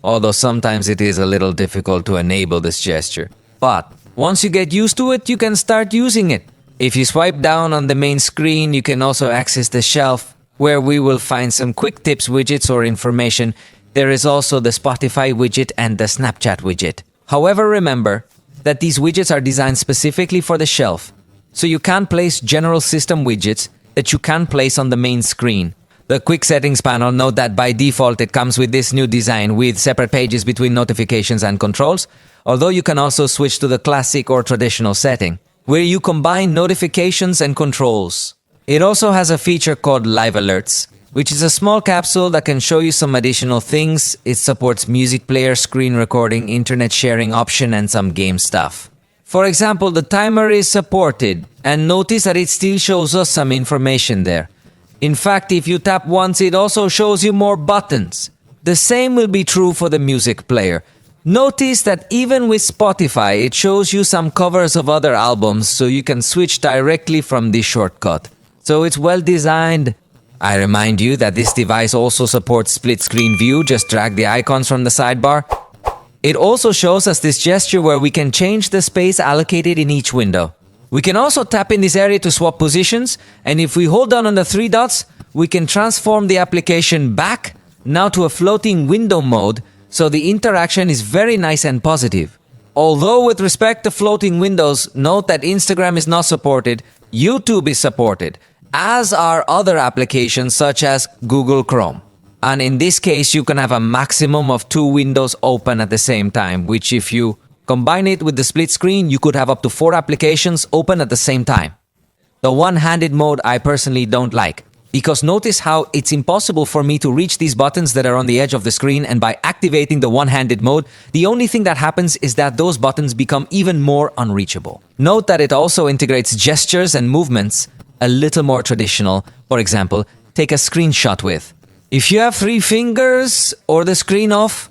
although sometimes it is a little difficult to enable this gesture. But once you get used to it, you can start using it. If you swipe down on the main screen, you can also access the shelf, where we will find some quick tips widgets or information. There is also the Spotify widget and the Snapchat widget. However, remember that these widgets are designed specifically for the shelf, so you can't place general system widgets that you can place on the main screen. The quick settings panel, note that by default it comes with this new design with separate pages between notifications and controls, although you can also switch to the classic or traditional setting, where you combine notifications and controls. It also has a feature called Live Alerts, which is a small capsule that can show you some additional things. It supports music player, screen recording, internet sharing option, and some game stuff. For example, the timer is supported, and notice that it still shows us some information there. In fact, if you tap once, it also shows you more buttons. The same will be true for the music player. Notice that even with Spotify, it shows you some covers of other albums, so you can switch directly from this shortcut. So it's well designed. I remind you that this device also supports split screen view. Just drag the icons from the sidebar. It also shows us this gesture where we can change the space allocated in each window. We can also tap in this area to swap positions, and if we hold down on the three dots, we can transform the application back now to a floating window mode, so the interaction is very nice and positive. Although with respect to floating windows, note that Instagram is not supported, YouTube is supported, as are other applications such as Google Chrome. And in this case, you can have a maximum of 2 windows open at the same time, which if you combine it with the split screen, you could have up to 4 applications open at the same time. The one-handed mode I personally don't like, because notice how it's impossible for me to reach these buttons that are on the edge of the screen, and by activating the one-handed mode, the only thing that happens is that those buttons become even more unreachable. Note that it also integrates gestures and movements a little more traditional. For example, take a screenshot with. If you have 3 fingers or the screen off,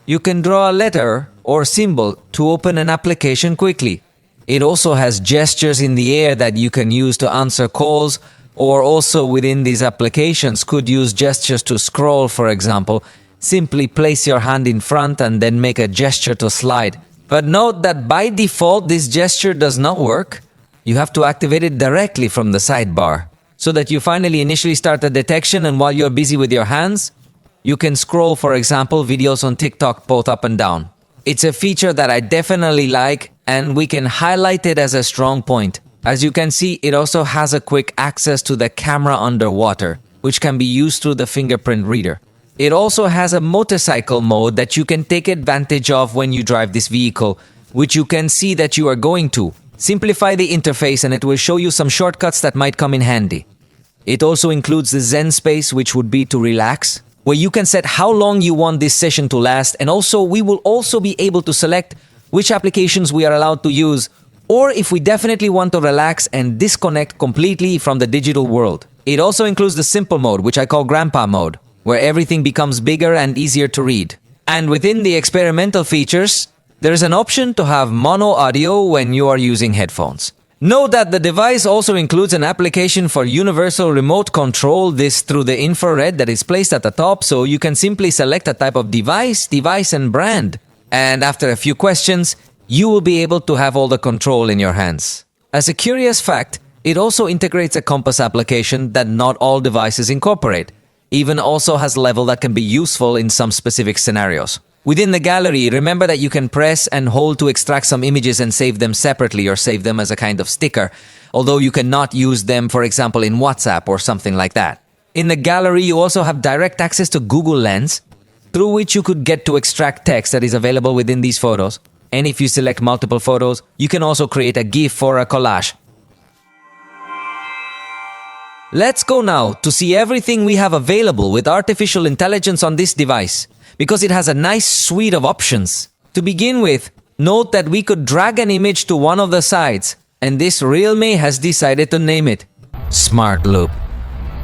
you can draw a letter or symbol to open an application quickly. It also has gestures in the air that you can use to answer calls, or also within these applications could use gestures to scroll, for example. Simply place your hand in front and then make a gesture to slide. But note that by default this gesture does not work. You have to activate it directly from the sidebar, so that you finally initially start the detection, and while you're busy with your hands, you can scroll, for example, videos on TikTok both up and down. It's a feature that I definitely like, and we can highlight it as a strong point. As you can see, it also has a quick access to the camera underwater, which can be used through the fingerprint reader. It also has a motorcycle mode that you can take advantage of when you drive this vehicle, which you can see that you are going to. Simplify the interface and it will show you some shortcuts that might come in handy. It also includes the Zen space, which would be to relax, where you can set how long you want this session to last, and also we will also be able to select which applications we are allowed to use, or if we definitely want to relax and disconnect completely from the digital world. It also includes the simple mode, which I call grandpa mode, where everything becomes bigger and easier to read. And within the experimental features, there is an option to have mono audio when you are using headphones. Note that the device also includes an application for universal remote control, this through the infrared that is placed at the top, so you can simply select a type of device, and brand. And after a few questions, you will be able to have all the control in your hands. As a curious fact, it also integrates a compass application that not all devices incorporate. Even also has level that can be useful in some specific scenarios. Within the gallery, remember that you can press and hold to extract some images and save them separately or save them as a kind of sticker, although you cannot use them, for example, in WhatsApp or something like that. In the gallery, you also have direct access to Google Lens, through which you could get to extract text that is available within these photos. And if you select multiple photos, you can also create a GIF or a collage. Let's go now to see everything we have available with artificial intelligence on this device, because it has a nice suite of options. To begin with, note that we could drag an image to one of the sides, and this realme has decided to name it Smart Loop.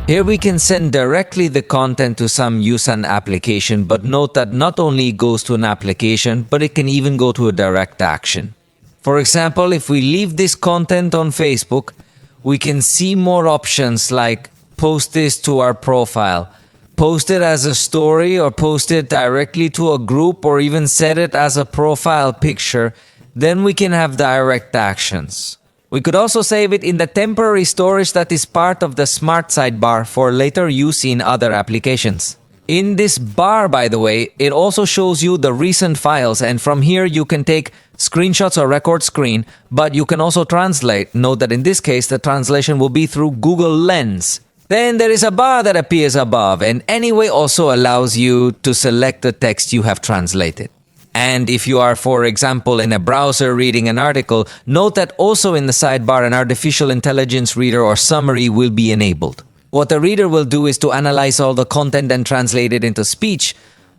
Here we can send directly the content to some use and application, but note that not only it goes to an application, but it can even go to a direct action. For example, if we leave this content on Facebook, we can see more options like post this to our profile, post it as a story, or post it directly to a group, or even set it as a profile picture. Then we can have direct actions. We could also save it in the temporary storage that is part of the smart sidebar for later use in other applications. In this bar, by the way, it also shows you the recent files, and from here you can take screenshots or record screen, but you can also translate. Note that in this case the translation will be through Google Lens. Then there is a bar that appears above, and Anyway also allows you to select the text you have translated. And if you are, for example, in a browser reading an article, note that also in the sidebar an artificial intelligence reader or summary will be enabled. What the reader will do is to analyze all the content and translate it into speech,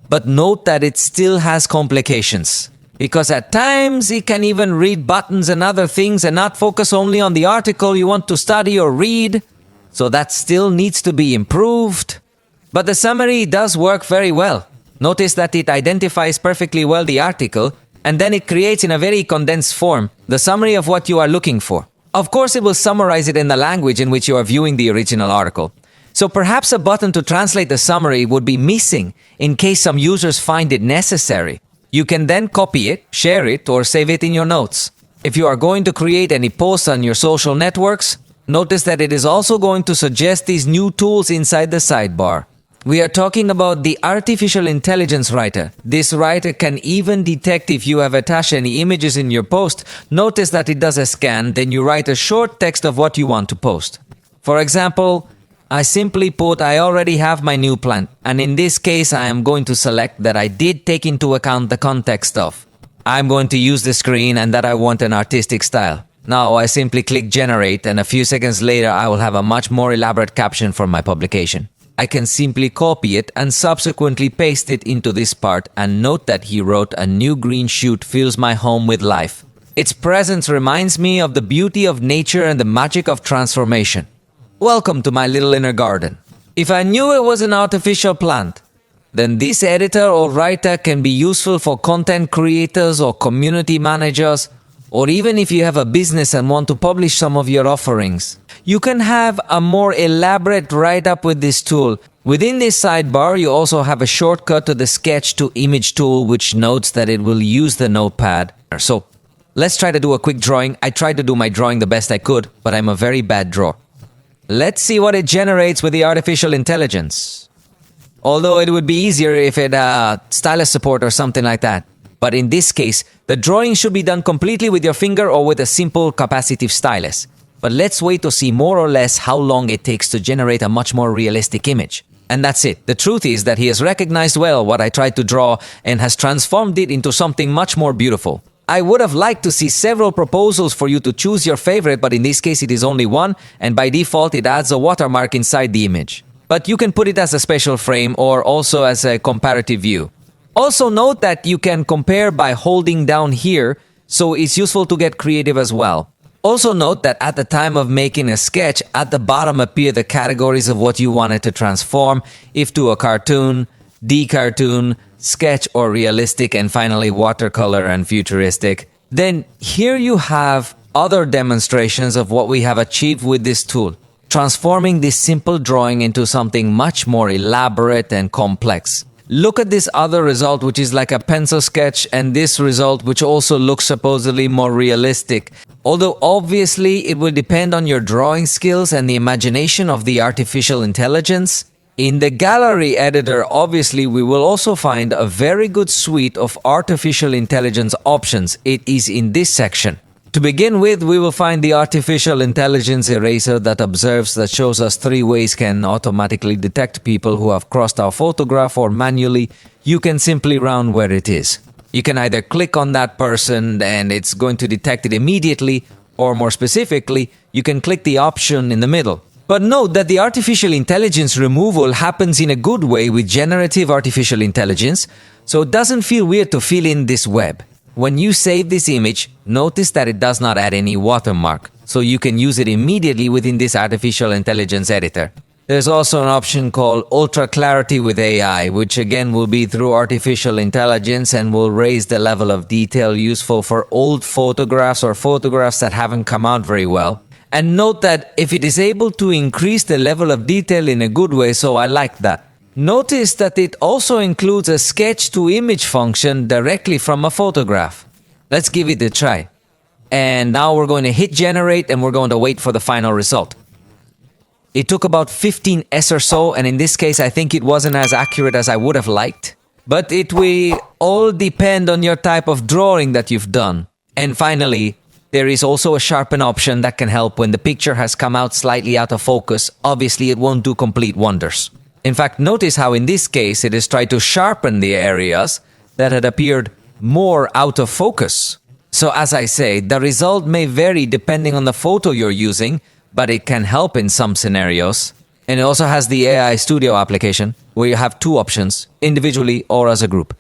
but note that it still has complications. Because at times it can even read buttons and other things and not focus only on the article you want to study or read. So that still needs to be improved. But the summary does work very well. Notice that it identifies perfectly well the article, and then it creates in a very condensed form the summary of what you are looking for. Of course, it will summarize it in the language in which you are viewing the original article. So perhaps a button to translate the summary would be missing in case some users find it necessary. You can then copy it, share it, or save it in your notes. If you are going to create any posts on your social networks, notice that it is also going to suggest these new tools inside the sidebar. We are talking about the artificial intelligence writer. This writer can even detect if you have attached any images in your post. Notice that it does a scan, then you write a short text of what you want to post. For example, I simply put I already have my new plant, and in this case I am going to select that I did take into account the context of. I'm going to use the screen and that I want an artistic style. Now I simply click generate, and a few seconds later I will have a much more elaborate caption for my publication. I can simply copy it and subsequently paste it into this part, and note that he wrote a new green shoot fills my home with life. Its presence reminds me of the beauty of nature and the magic of transformation. Welcome to my little inner garden. If I knew it was an artificial plant, then this editor or writer can be useful for content creators or community managers, or even if you have a business and want to publish some of your offerings. You can have a more elaborate write-up with this tool. Within this sidebar, you also have a shortcut to the sketch to image tool, which notes that it will use the notepad. So let's try to do a quick drawing. I tried to do my drawing the best I could, but I'm a very bad drawer. Let's see what it generates with the artificial intelligence. Although it would be easier if it stylus support or something like that. But in this case, the drawing should be done completely with your finger or with a simple capacitive stylus. But let's wait to see more or less how long it takes to generate a much more realistic image. And that's it. The truth is that he has recognized well what I tried to draw and has transformed it into something much more beautiful. I would have liked to see several proposals for you to choose your favorite, but in this case it is only one, and by default it adds a watermark inside the image. But you can put it as a special frame or also as a comparative view. Also note that you can compare by holding down here, so it's useful to get creative as well. Also note that at the time of making a sketch, at the bottom appear the categories of what you wanted to transform, if to a cartoon, de-cartoon, sketch or realistic, and finally watercolor and futuristic. Then here you have other demonstrations of what we have achieved with this tool, transforming this simple drawing into something much more elaborate and complex. Look at this other result, which is like a pencil sketch, and this result, which also looks supposedly more realistic. Although obviously it will depend on your drawing skills and the imagination of the artificial intelligence. In the gallery editor, obviously we will also find a very good suite of artificial intelligence options. It is in this section. To begin with, we will find the artificial intelligence eraser that shows us 3 ways can automatically detect people who have crossed our photograph, or manually, you can simply round where it is. You can either click on that person and it's going to detect it immediately, or more specifically, you can click the option in the middle. But note that the artificial intelligence removal happens in a good way with generative artificial intelligence, so it doesn't feel weird to fill in this web. When you save this image, notice that it does not add any watermark, so you can use it immediately within this artificial intelligence editor. There's also an option called Ultra Clarity with AI, which again will be through artificial intelligence and will raise the level of detail useful for old photographs or photographs that haven't come out very well. And note that if it is able to increase the level of detail in a good way, so I like that. Notice that it also includes a sketch to image function directly from a photograph. Let's give it a try. And now we're going to hit generate and we're going to wait for the final result. It took about 15s or so, and in this case I think it wasn't as accurate as I would have liked. But it will all depend on your type of drawing that you've done. And finally, there is also a sharpen option that can help when the picture has come out slightly out of focus. Obviously it won't do complete wonders. In fact, notice how in this case it has tried to sharpen the areas that had appeared more out of focus. So as I say, the result may vary depending on the photo you're using, but it can help in some scenarios. And it also has the AI Studio application, where you have two options, individually or as a group.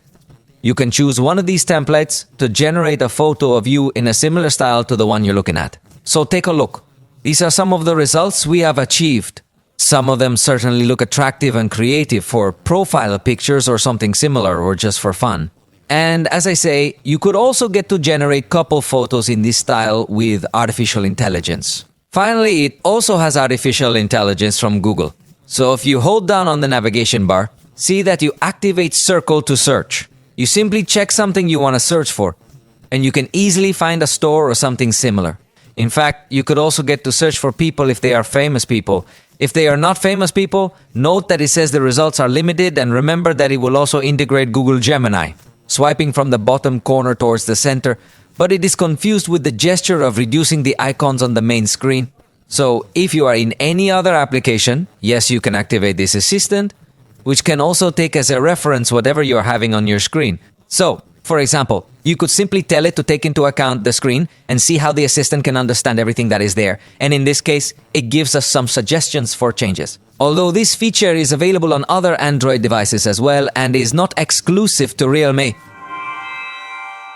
You can choose one of these templates to generate a photo of you in a similar style to the one you're looking at. So take a look. These are some of the results we have achieved. Some of them certainly look attractive and creative for profile pictures or something similar, or just for fun. And as I say, you could also get to generate couple photos in this style with artificial intelligence. Finally, it also has artificial intelligence from Google. So if you hold down on the navigation bar, see that you activate Circle to search. You simply check something you want to search for, and you can easily find a store or something similar. In fact, you could also get to search for people if they are famous people. If they are not famous people, note that it says the results are limited, and remember that it will also integrate Google Gemini, swiping from the bottom corner towards the center, but it is confused with the gesture of reducing the icons on the main screen. So if you are in any other application, yes, you can activate this assistant, which can also take as a reference whatever you're having on your screen. So, for example, you could simply tell it to take into account the screen and see how the assistant can understand everything that is there. And in this case, it gives us some suggestions for changes. Although this feature is available on other Android devices as well and is not exclusive to realme.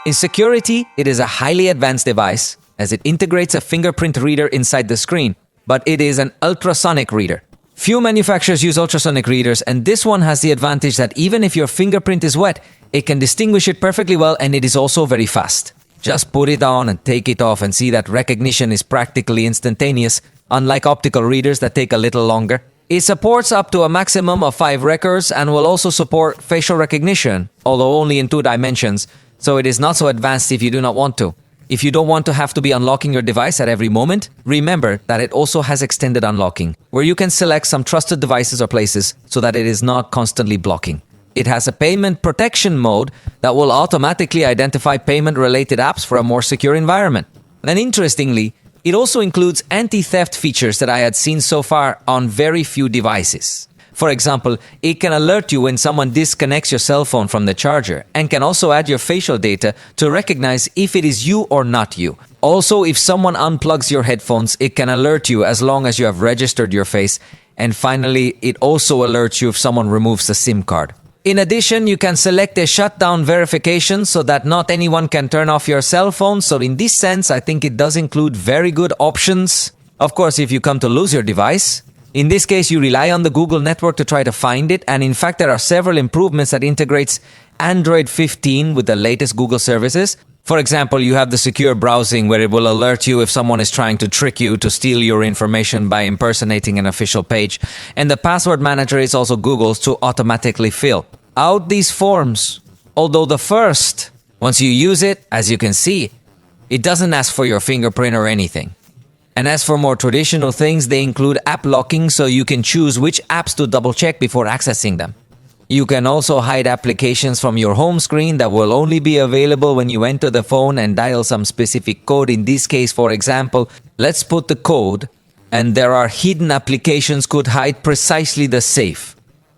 In security, it is a highly advanced device as it integrates a fingerprint reader inside the screen, but it is an ultrasonic reader. Few manufacturers use ultrasonic readers, and this one has the advantage that even if your fingerprint is wet, it can distinguish it perfectly well, and it is also very fast. Just put it on and take it off and see that recognition is practically instantaneous, unlike optical readers that take a little longer. It supports up to a maximum of 5 records and will also support facial recognition, although only in 2 dimensions, so it is not so advanced if you do not want to. If you don't want to have to be unlocking your device at every moment, remember that it also has extended unlocking, where you can select some trusted devices or places so that it is not constantly blocking. It has a payment protection mode that will automatically identify payment-related apps for a more secure environment. And interestingly, it also includes anti-theft features that I had seen so far on very few devices. For example, it can alert you when someone disconnects your cell phone from the charger and can also add your facial data to recognize if it is you or not you. Also, if someone unplugs your headphones, it can alert you as long as you have registered your face. And finally, it also alerts you if someone removes the SIM card. In addition, you can select a shutdown verification so that not anyone can turn off your cell phone. So in this sense, I think it does include very good options. Of course, if you come to lose your device, in this case, you rely on the Google network to try to find it. And in fact, there are several improvements that integrates Android 15 with the latest Google services. For example, you have the secure browsing where it will alert you if someone is trying to trick you to steal your information by impersonating an official page. And the password manager is also Google's to automatically fill out these forms. Although the first, once you use it, as you can see, it doesn't ask for your fingerprint or anything. And as for more traditional things, they include app locking, so you can choose which apps to double check before accessing them. You can also hide applications from your home screen that will only be available when you enter the phone and dial some specific code. In this case, for example, let's put the code, and there are hidden applications could hide precisely the safe.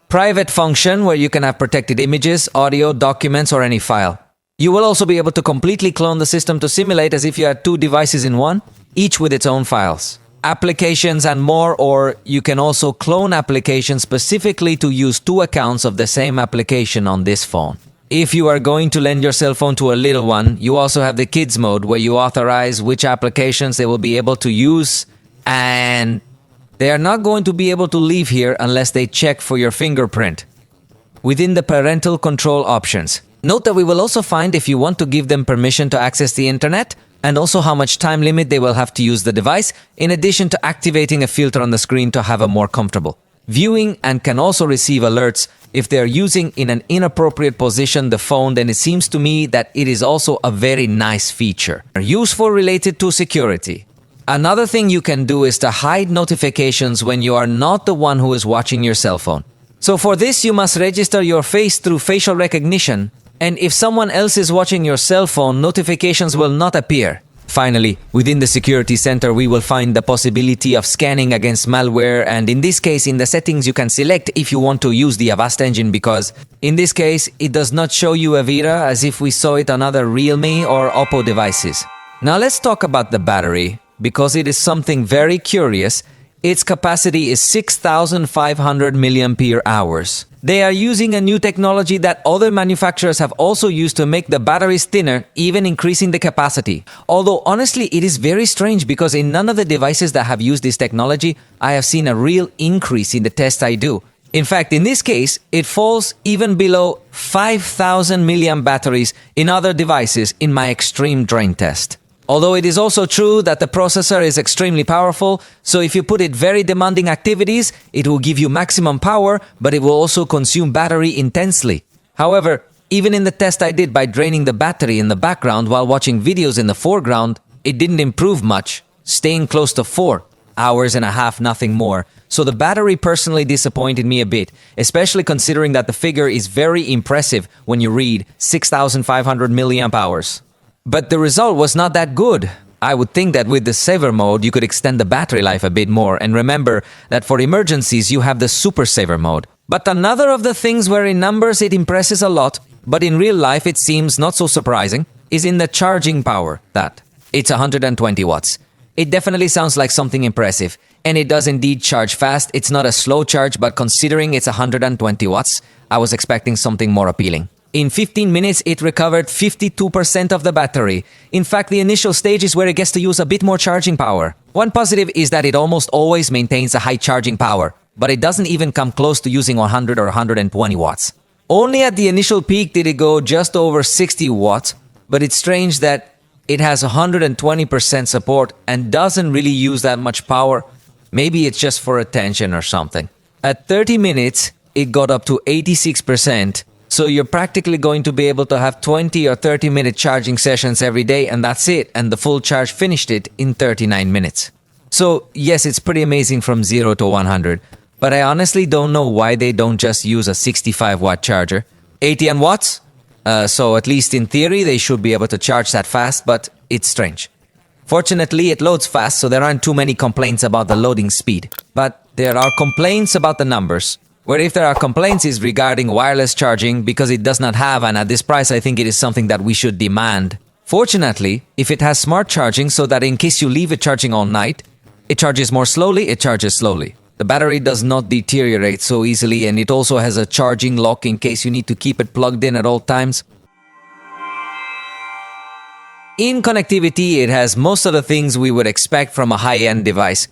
Private function, where you can have protected images, audio, documents, or any file. You will also be able to completely clone the system to simulate as if you had 2 devices in one, each with its own files. Applications and more, or you can also clone applications specifically to use 2 accounts of the same application on this phone. If you are going to lend your cell phone to a little one, you also have the kids mode where you authorize which applications they will be able to use, and they are not going to be able to leave here unless they check for your fingerprint within the parental control options. Note that we will also find if you want to give them permission to access the internet, and also how much time limit they will have to use the device, in addition to activating a filter on the screen to have a more comfortable viewing, and can also receive alerts if they are using in an inappropriate position the phone. Then it seems to me that it is also a very nice feature. Useful related to security. Another thing you can do is to hide notifications when you are not the one who is watching your cell phone. So for this, you must register your face through facial recognition, and if someone else is watching your cell phone, notifications will not appear. Finally, within the security center, we will find the possibility of scanning against malware, and in this case, in the settings, you can select if you want to use the Avast engine, because in this case, it does not show you Avira as if we saw it on other Realme or Oppo devices. Now let's talk about the battery, because it is something very curious. Its capacity is 6,500 milliampere hours. They are using a new technology that other manufacturers have also used to make the batteries thinner, even increasing the capacity. Although honestly, it is very strange because in none of the devices that have used this technology, I have seen a real increase in the test I do. In fact, in this case, it falls even below 5,000 milliamp batteries in other devices in my extreme drain test. Although it is also true that the processor is extremely powerful, so if you put it very demanding activities, it will give you maximum power, but it will also consume battery intensely. However, even in the test I did by draining the battery in the background while watching videos in the foreground, it didn't improve much, staying close to 4 hours and a half, nothing more. So the battery personally disappointed me a bit, especially considering that the figure is very impressive when you read 6,500 milliamp hours. But the result was not that good. I would think that with the saver mode, you could extend the battery life a bit more, and remember that for emergencies, you have the super saver mode. But another of the things where in numbers it impresses a lot, but in real life it seems not so surprising, is in the charging power. That it's 120 watts. It definitely sounds like something impressive, and it does indeed charge fast. It's not a slow charge, but considering it's 120 watts, I was expecting something more appealing. In 15 minutes, it recovered 52% of the battery. In fact, the initial stage is where it gets to use a bit more charging power. One positive is that it almost always maintains a high charging power, but it doesn't even come close to using 100 or 120 watts. Only at the initial peak did it go just over 60 watts, but it's strange that it has 120% support and doesn't really use that much power. Maybe it's just for attention or something. At 30 minutes, it got up to 86%. So you're practically going to be able to have 20 or 30 minute charging sessions every day, and that's it, and the full charge finished it in 39 minutes. So yes, it's pretty amazing from 0 to 100, but I honestly don't know why they don't just use a 65 watt charger. 80 watts? So at least in theory they should be able to charge that fast, but it's strange. Fortunately, it loads fast, so there aren't too many complaints about the loading speed. But there are complaints about the numbers. Where if there are complaints is regarding wireless charging because it does not have, and at this price I think it is something that we should demand. Fortunately, if it has smart charging so that in case you leave it charging all night, it charges more slowly, it charges slowly. The battery does not deteriorate so easily, and it also has a charging lock in case you need to keep it plugged in at all times. In connectivity, it has most of the things we would expect from a high-end device.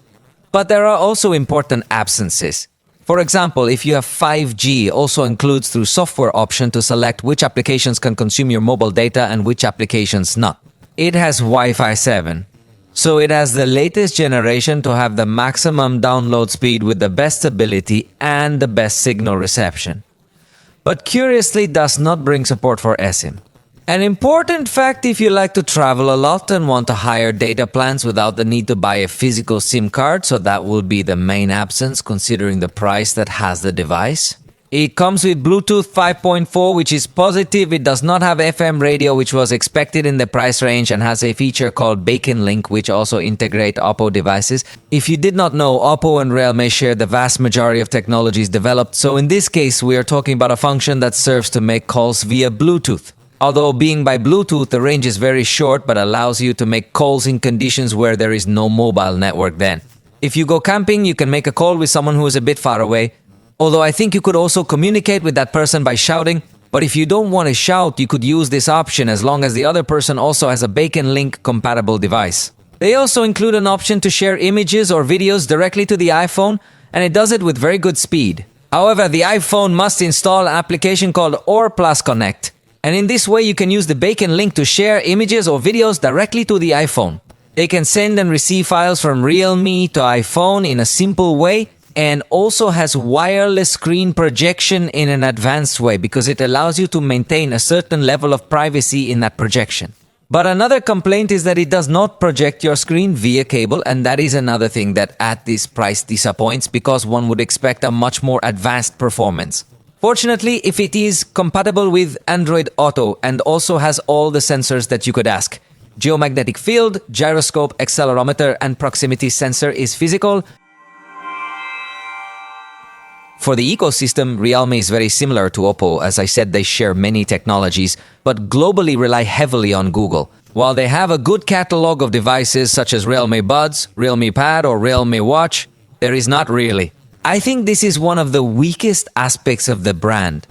But there are also important absences. For example, if you have 5G, also includes through software option to select which applications can consume your mobile data and which applications not. It has Wi-Fi 7. So it has the latest generation to have the maximum download speed with the best stability and the best signal reception. But curiously does not bring support for eSIM. An important fact if you like to travel a lot and want to hire data plans without the need to buy a physical SIM card, so that will be the main absence considering the price that has the device. It comes with Bluetooth 5.4, which is positive. It does not have FM radio, which was expected in the price range, and has a feature called Beacon Link, which also integrate Oppo devices. If you did not know, Oppo and realme share the vast majority of technologies developed, so in this case we are talking about a function that serves to make calls via Bluetooth. Although being by Bluetooth, the range is very short but allows you to make calls in conditions where there is no mobile network then. If you go camping, you can make a call with someone who is a bit far away. Although I think you could also communicate with that person by shouting, but if you don't want to shout, you could use this option as long as the other person also has a Beacon Link compatible device. They also include an option to share images or videos directly to the iPhone, and it does it with very good speed. However, the iPhone must install an application called Or Plus Connect. And in this way, you can use the Beacon Link to share images or videos directly to the iPhone. They can send and receive files from realme to iPhone in a simple way, and also has wireless screen projection in an advanced way because it allows you to maintain a certain level of privacy in that projection. But another complaint is that it does not project your screen via cable, and that is another thing that at this price disappoints because one would expect a much more advanced performance. Fortunately, if it is compatible with Android Auto and also has all the sensors that you could ask. Geomagnetic field, gyroscope, accelerometer, and proximity sensor is physical. For the ecosystem, Realme is very similar to Oppo. As I said, they share many technologies, but globally rely heavily on Google. While they have a good catalog of devices such as Realme Buds, Realme Pad, or Realme Watch, There is not really. I think this is one of the weakest aspects of the brand.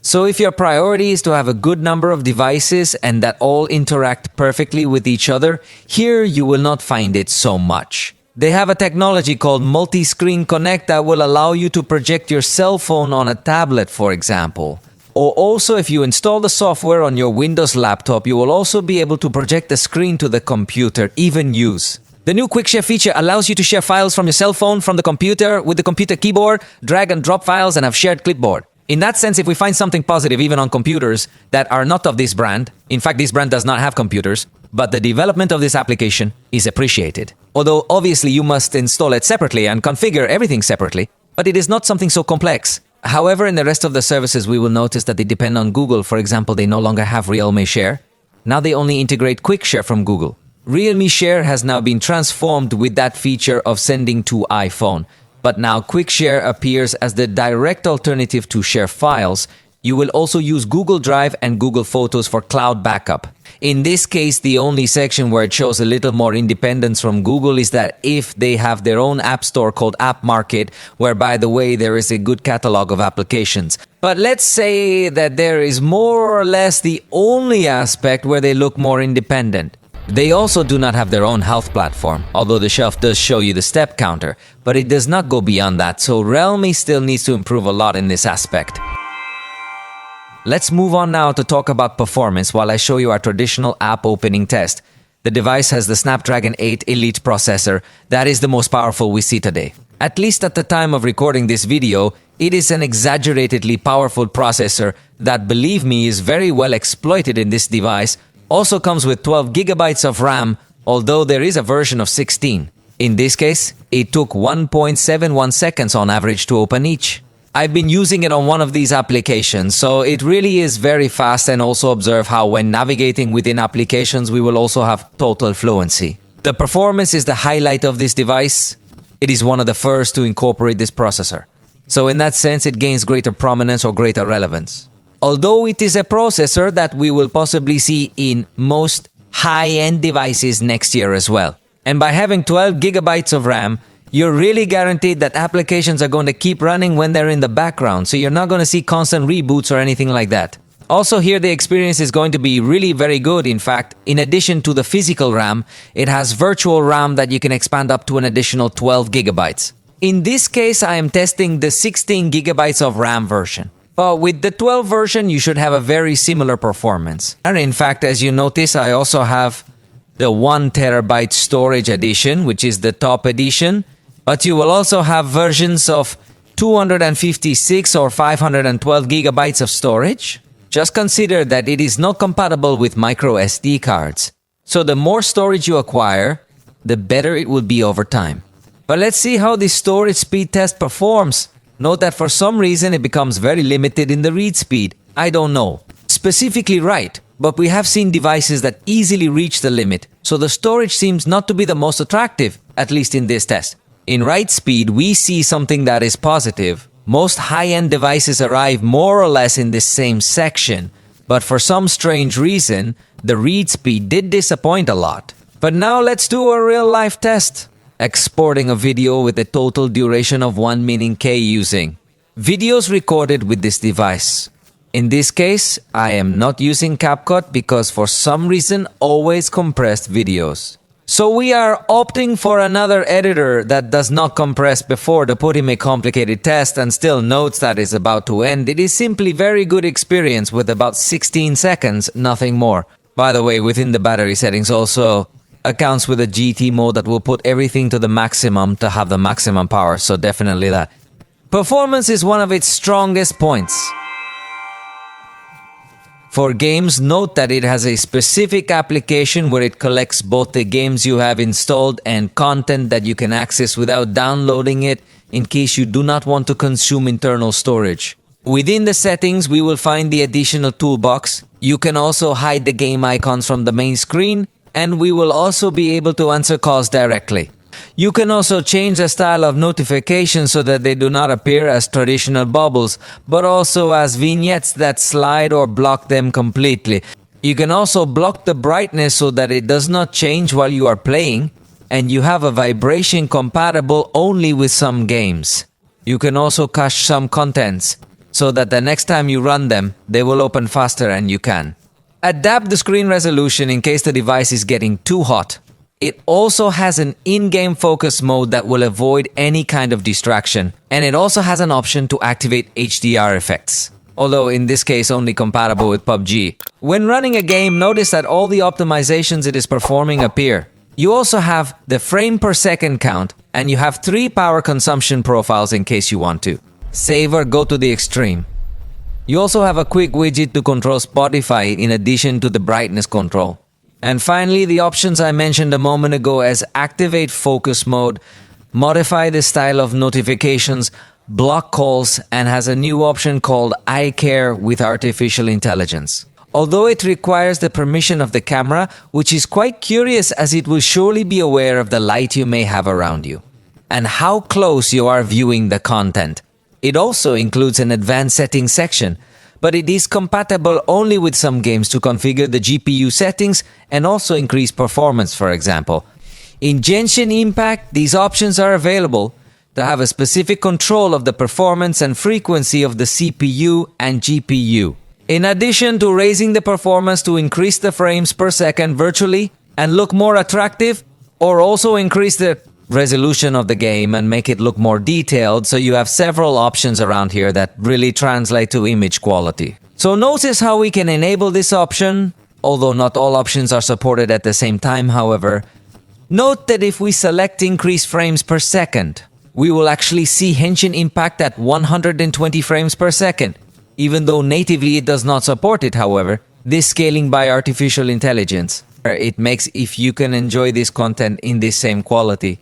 So if your priority is to have a good number of devices and that all interact perfectly with each other, here you will not find it so much. They have a technology called Multi-Screen Connect that will allow you to project your cell phone on a tablet, for example. Or also, if you install the software on your Windows laptop, you will also be able to project the screen to the computer, even use. The new Quick Share feature allows you to share files from your cell phone, from the computer, with the computer keyboard, drag and drop files, and have shared clipboard. In that sense, if we find something positive even on computers that are not of this brand, in fact, this brand does not have computers, but the development of this application is appreciated. Although obviously you must install it separately and configure everything separately, but it is not something so complex. However, in the rest of the services, we will notice that they depend on Google. For example, they no longer have realme Share. Now they only integrate Quick Share from Google. realme Share has now been transformed with that feature of sending to iPhone. But now Quick Share appears as the direct alternative to share files. You will also use Google Drive and Google Photos for cloud backup. In this case, the only section where it shows a little more independence from Google is that if they have their own app store called App Market, where, by the way, there is a good catalog of applications. But let's say that there is more or less the only aspect where they look more independent. They also do not have their own health platform, although the shelf does show you the step counter, but it does not go beyond that, so Realme still needs to improve a lot in this aspect. Let's move on now to talk about performance while I show you our traditional app opening test. The device has the Snapdragon 8 Elite processor. That is the most powerful we see today. At least at the time of recording this video, it is an exaggeratedly powerful processor that, believe me, is very well exploited in this device. Also comes with 12 gigabytes of RAM, although there is a version of 16. In this case, it took 1.71 seconds on average to open each. I've been using it on one of these applications, so it really is very fast, and also observe how when navigating within applications we will also have total fluency. The performance is the highlight of this device. It is one of the first to incorporate this processor. So in that sense, it gains greater prominence or greater relevance. Although it is a processor that we will possibly see in most high-end devices next year as well. And by having 12 gigabytes of RAM, you're really guaranteed that applications are going to keep running when they're in the background, so you're not going to see constant reboots or anything like that. Also here, the experience is going to be really very good. In fact, in addition to the physical RAM, it has virtual RAM that you can expand up to an additional 12 gigabytes. In this case, I am testing the 16 gigabytes of RAM version. But with the 12 version, you should have a very similar performance. And in fact, as you notice, I also have the 1 terabyte storage edition, which is the top edition. But you will also have versions of 256 or 512 gigabytes of storage. Just consider that it is not compatible with micro SD cards. So the more storage you acquire, the better it will be over time. But let's see how this storage speed test performs. Note that for some reason it becomes very limited in the read speed. I don't know. Specifically right, but we have seen devices that easily reach the limit. So the storage seems not to be the most attractive, at least in this test. In write speed, we see something that is positive. Most high-end devices arrive more or less in this same section, but for some strange reason, the read speed did disappoint a lot. But now let's do a real-life test. Exporting a video with a total duration of 1 minute using videos recorded with this device. In this case, I am not using CapCut because for some reason always compressed videos. So we are opting for another editor that does not compress before to put in a complicated test and still notes that it's about to end. It is simply very good experience with about 16 seconds, nothing more. By the way, within the battery settings also accounts with a GT mode that will put everything to the maximum to have the maximum power, so definitely that. Performance is one of its strongest points. For games, note that it has a specific application where it collects both the games you have installed and content that you can access without downloading it in case you do not want to consume internal storage. Within the settings, we will find the additional toolbox. You can also hide the game icons from the main screen, and we will also be able to answer calls directly. You can also change the style of notifications so that they do not appear as traditional bubbles, but also as vignettes that slide or block them completely. You can also block the brightness so that it does not change while you are playing. and you have a vibration compatible only with some games. You can also cache some contents so that the next time you run them, they will open faster and you can adapt the screen resolution in case the device is getting too hot. It also has an in-game focus mode that will avoid any kind of distraction, and it also has an option to activate HDR effects, although in this case only compatible with PUBG. When running a game, notice that all the optimizations it is performing appear. You also have the frame per second count, and you have 3 power consumption profiles in case you want to save or go to the extreme. You also have a quick widget to control Spotify in addition to the brightness control. And finally, the options I mentioned a moment ago as activate focus mode, modify the style of notifications, block calls, and has a new option called Eye Care with artificial intelligence. Although it requires the permission of the camera, which is quite curious as it will surely be aware of the light you may have around you and how close you are viewing the content. It also includes an advanced settings section, but it is compatible only with some games to configure the GPU settings and also increase performance, for example. In Genshin Impact, these options are available to have a specific control of the performance and frequency of the CPU and GPU. In addition to raising the performance to increase the frames per second virtually and look more attractive, or also increase the resolution of the game and make it look more detailed, so you have several options around here that really translate to image quality. So notice how we can enable this option, although not all options are supported at the same time, however. Note that if we select increase frames per second, we will actually see Genshin Impact at 120 frames per second. Even though natively it does not support it, however, this scaling by artificial intelligence, it makes if you can enjoy this content in the same quality.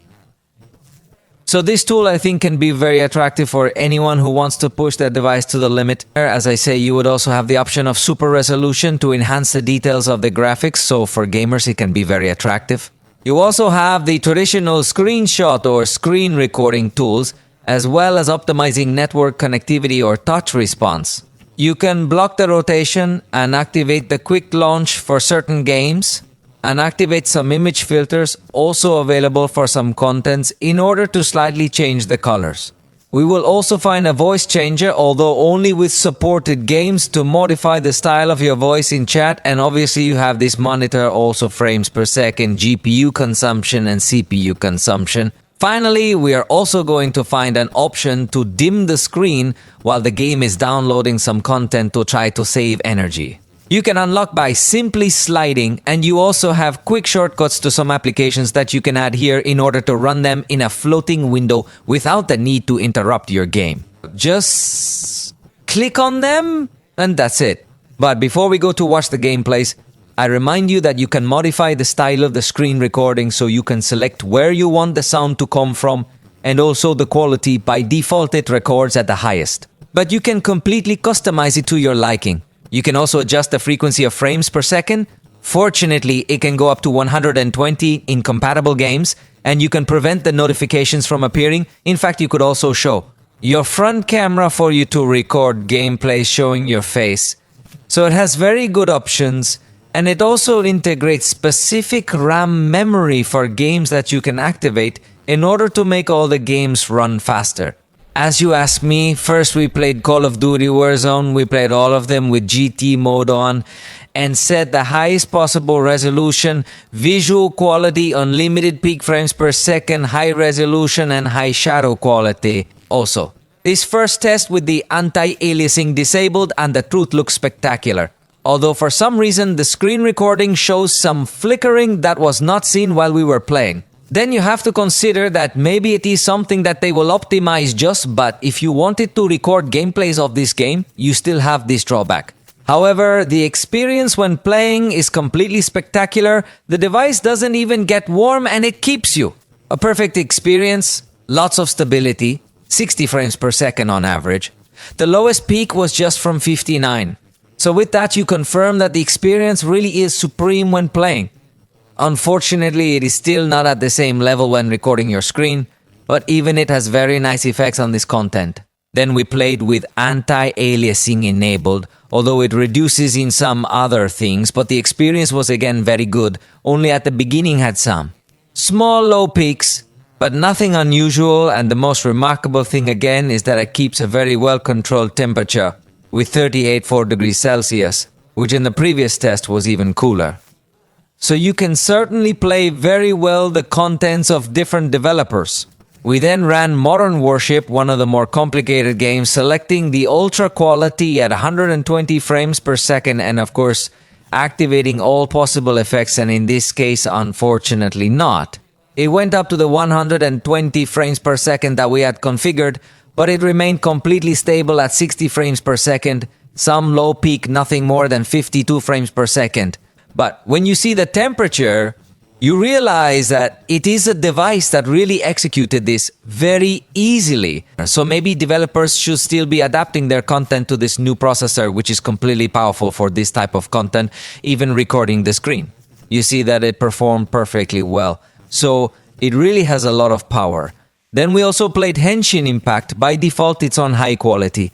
So this tool I think can be very attractive for anyone who wants to push their device to the limit. As I say, you would also have the option of super resolution to enhance the details of the graphics, so for gamers it can be very attractive. You also have the traditional screenshot or screen recording tools, as well as optimizing network connectivity or touch response. You can block the rotation and activate the quick launch for certain games, and activate some image filters also available for some contents in order to slightly change the colors. We will also find a voice changer, although only with supported games, to modify the style of your voice in chat, and obviously you have this monitor also frames per second, GPU consumption and CPU consumption. Finally, we are also going to find an option to dim the screen while the game is downloading some content to try to save energy. You can unlock by simply sliding, and you also have quick shortcuts to some applications that you can add here in order to run them in a floating window without the need to interrupt your game. Just click on them and that's it. But before we go to watch the gameplays, I remind you that you can modify the style of the screen recording, so you can select where you want the sound to come from, and also the quality. By default it records at the highest, but you can completely customize it to your liking. You can also adjust the frequency of frames per second. Fortunately, it can go up to 120 in compatible games, and you can prevent the notifications from appearing. In fact, you could also show your front camera for you to record gameplay showing your face. So it has very good options, and it also integrates specific RAM memory for games that you can activate in order to make all the games run faster. As you ask me, first we played Call of Duty Warzone, we played all of them with GT mode on, and set the highest possible resolution, visual quality, unlimited peak frames per second, high resolution and high shadow quality also. This first test with the anti-aliasing disabled, and the truth looks spectacular. Although for some reason the screen recording shows some flickering that was not seen while we were playing. Then you have to consider that maybe it is something that they will optimize just, but if you wanted to record gameplays of this game, you still have this drawback. However, the experience when playing is completely spectacular. The device doesn't even get warm and it keeps you. A perfect experience, lots of stability, 60 frames per second on average. The lowest peak was just from 59. So with that you confirm that the experience really is supreme when playing. Unfortunately, it is still not at the same level when recording your screen, but even it has very nice effects on this content. Then we played with anti-aliasing enabled, although it reduces in some other things, but the experience was again very good, only at the beginning had some. Small low peaks, but nothing unusual, and the most remarkable thing again is that it keeps a very well controlled temperature with 38.4 degrees Celsius, which in the previous test was even cooler. So you can certainly play very well the contents of different developers. We then ran Modern Warship, one of the more complicated games, selecting the ultra quality at 120 frames per second and of course activating all possible effects, and in this case unfortunately not. It went up to the 120 frames per second that we had configured, but it remained completely stable at 60 frames per second, some low peak nothing more than 52 frames per second. But when you see the temperature, you realize that it is a device that really executed this very easily. So maybe developers should still be adapting their content to this new processor, which is completely powerful for this type of content, even recording the screen. You see that it performed perfectly well. So it really has a lot of power. Then we also played Henshin Impact. By default, it's on high quality.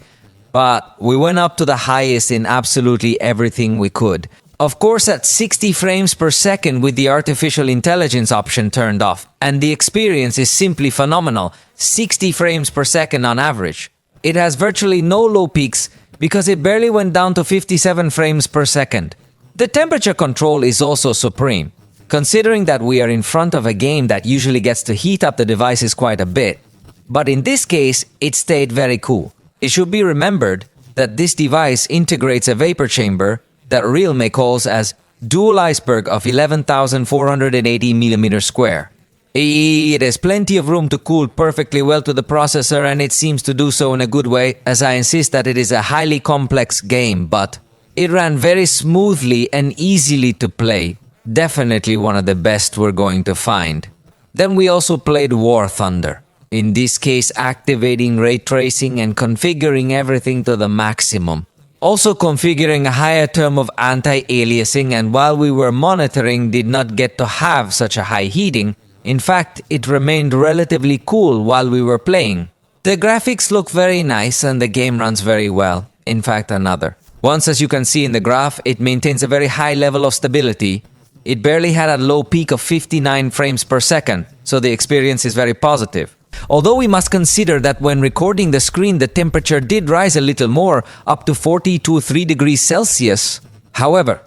But we went up to the highest in absolutely everything we could. Of course, at 60 frames per second with the artificial intelligence option turned off. And the experience is simply phenomenal. 60 frames per second on average. It has virtually no low peaks because it barely went down to 57 frames per second. The temperature control is also supreme. Considering that we are in front of a game that usually gets to heat up the devices quite a bit. But in this case, it stayed very cool. It should be remembered that this device integrates a vapor chamber that realme calls as dual iceberg of 11,480 millimeters square. It has plenty of room to cool perfectly well to the processor, and it seems to do so in a good way, as I insist that it is a highly complex game, but it ran very smoothly and easily to play. Definitely one of the best we're going to find. Then we also played War Thunder. In this case, activating ray tracing and configuring everything to the maximum. Also configuring a higher term of anti-aliasing, and while we were monitoring did not get to have such a high heating. In fact, it remained relatively cool while we were playing. The graphics look very nice and the game runs very well. In fact, another. Once, as you can see in the graph, it maintains a very high level of stability. It barely had a low peak of 59 frames per second, so the experience is very positive. Although we must consider that when recording the screen, the temperature did rise a little more, up to 42.3 degrees Celsius. However,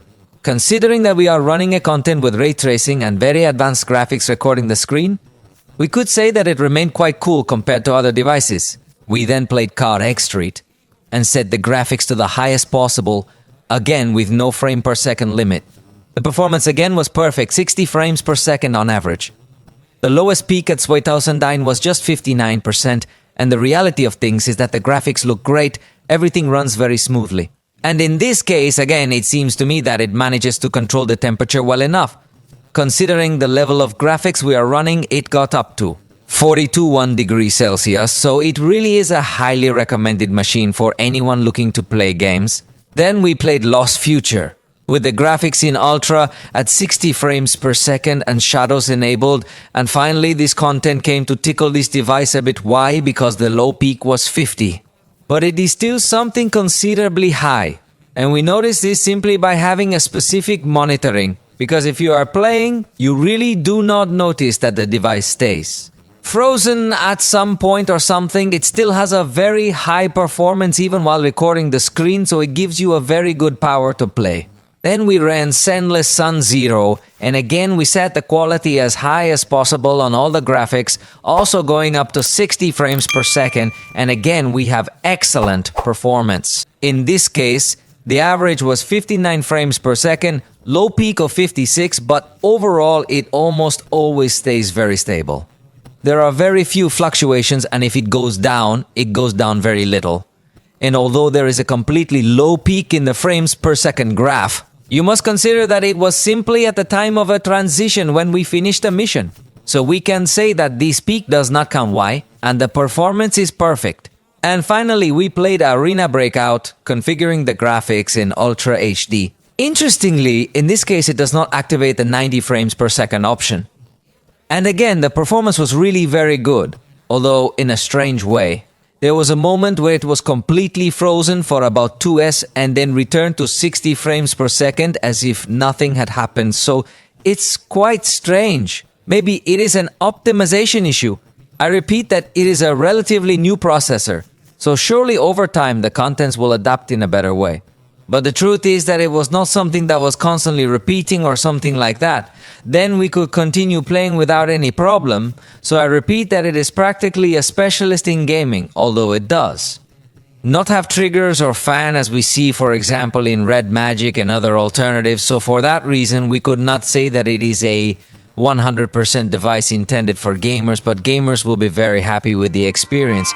considering that we are running a content with ray tracing and very advanced graphics recording the screen, we could say that it remained quite cool compared to other devices. We then played Car X Street and set the graphics to the highest possible, again with no frame per second limit. The performance again was perfect, 60 frames per second on average. The lowest peak at 2009 was just 59%, and the reality of things is that the graphics look great, everything runs very smoothly. And in this case, again, it seems to me that it manages to control the temperature well enough. Considering the level of graphics we are running, it got up to 42.1 degrees Celsius, so it really is a highly recommended machine for anyone looking to play games. Then we played Lost Future, with the graphics in ultra at 60 frames per second and shadows enabled, and finally this content came to tickle this device a bit. Why? Because the low peak was 50. But it is still something considerably high, and we notice this simply by having a specific monitoring, because if you are playing, you really do not notice that the device stays frozen at some point or something. It still has a very high performance even while recording the screen, so it gives you a very good power to play. Then we ran Sendless Sun Zero, and again we set the quality as high as possible on all the graphics, also going up to 60 frames per second, and again we have excellent performance. In this case, the average was 59 frames per second, low peak of 56, but overall it almost always stays very stable. There are very few fluctuations, and if it goes down very little. And although there is a completely low peak in the frames per second graph, you must consider that it was simply at the time of a transition when we finished a mission. So we can say that this peak does not count. Why? And the performance is perfect. And finally, we played Arena Breakout, configuring the graphics in Ultra HD. Interestingly, in this case it does not activate the 90 frames per second option. And again, the performance was really very good, although in a strange way. There was a moment where it was completely frozen for about 2s and then returned to 60 frames per second as if nothing had happened, so it's quite strange. Maybe it is an optimization issue. I repeat that it is a relatively new processor, so surely over time the contents will adapt in a better way. But the truth is that it was not something that was constantly repeating or something like that. Then we could continue playing without any problem, so I repeat that it is practically a specialist in gaming, although it does not have triggers or fan as we see, for example, in Red Magic and other alternatives, so for that reason we could not say that it is a 100% device intended for gamers, but gamers will be very happy with the experience.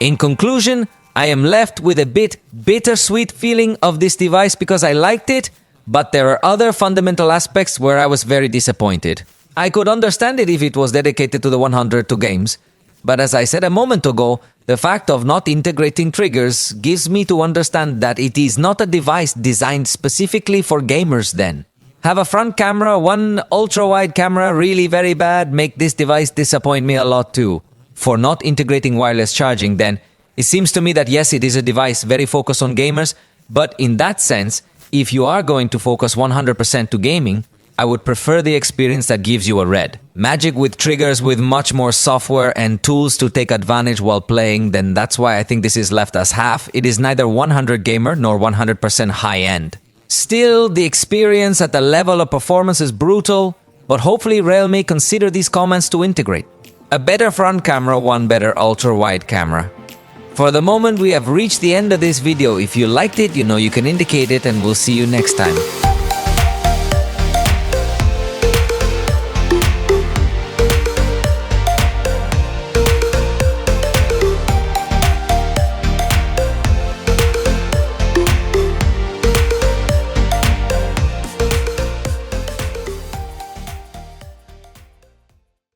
In conclusion, I am left with a bit bittersweet feeling of this device because I liked it, but there are other fundamental aspects where I was very disappointed. I could understand it if it was dedicated to the 100 to games, but as I said a moment ago, the fact of not integrating triggers gives me to understand that it is not a device designed specifically for gamers then. Have a front camera, one ultra-wide camera, really very bad, make this device disappoint me a lot too. For not integrating wireless charging then, it seems to me that yes, it is a device very focused on gamers, but in that sense, if you are going to focus 100% to gaming, I would prefer the experience that gives you a Red Magic with triggers with much more software and tools to take advantage while playing, then that's why I think this is left as half. It is neither 100 gamer nor 100% high-end. Still, the experience at the level of performance is brutal, but hopefully realme consider these comments to integrate. A better front camera, one better ultra-wide camera. For the moment, we have reached the end of this video. If you liked it, you know you can indicate it, and we'll see you next time.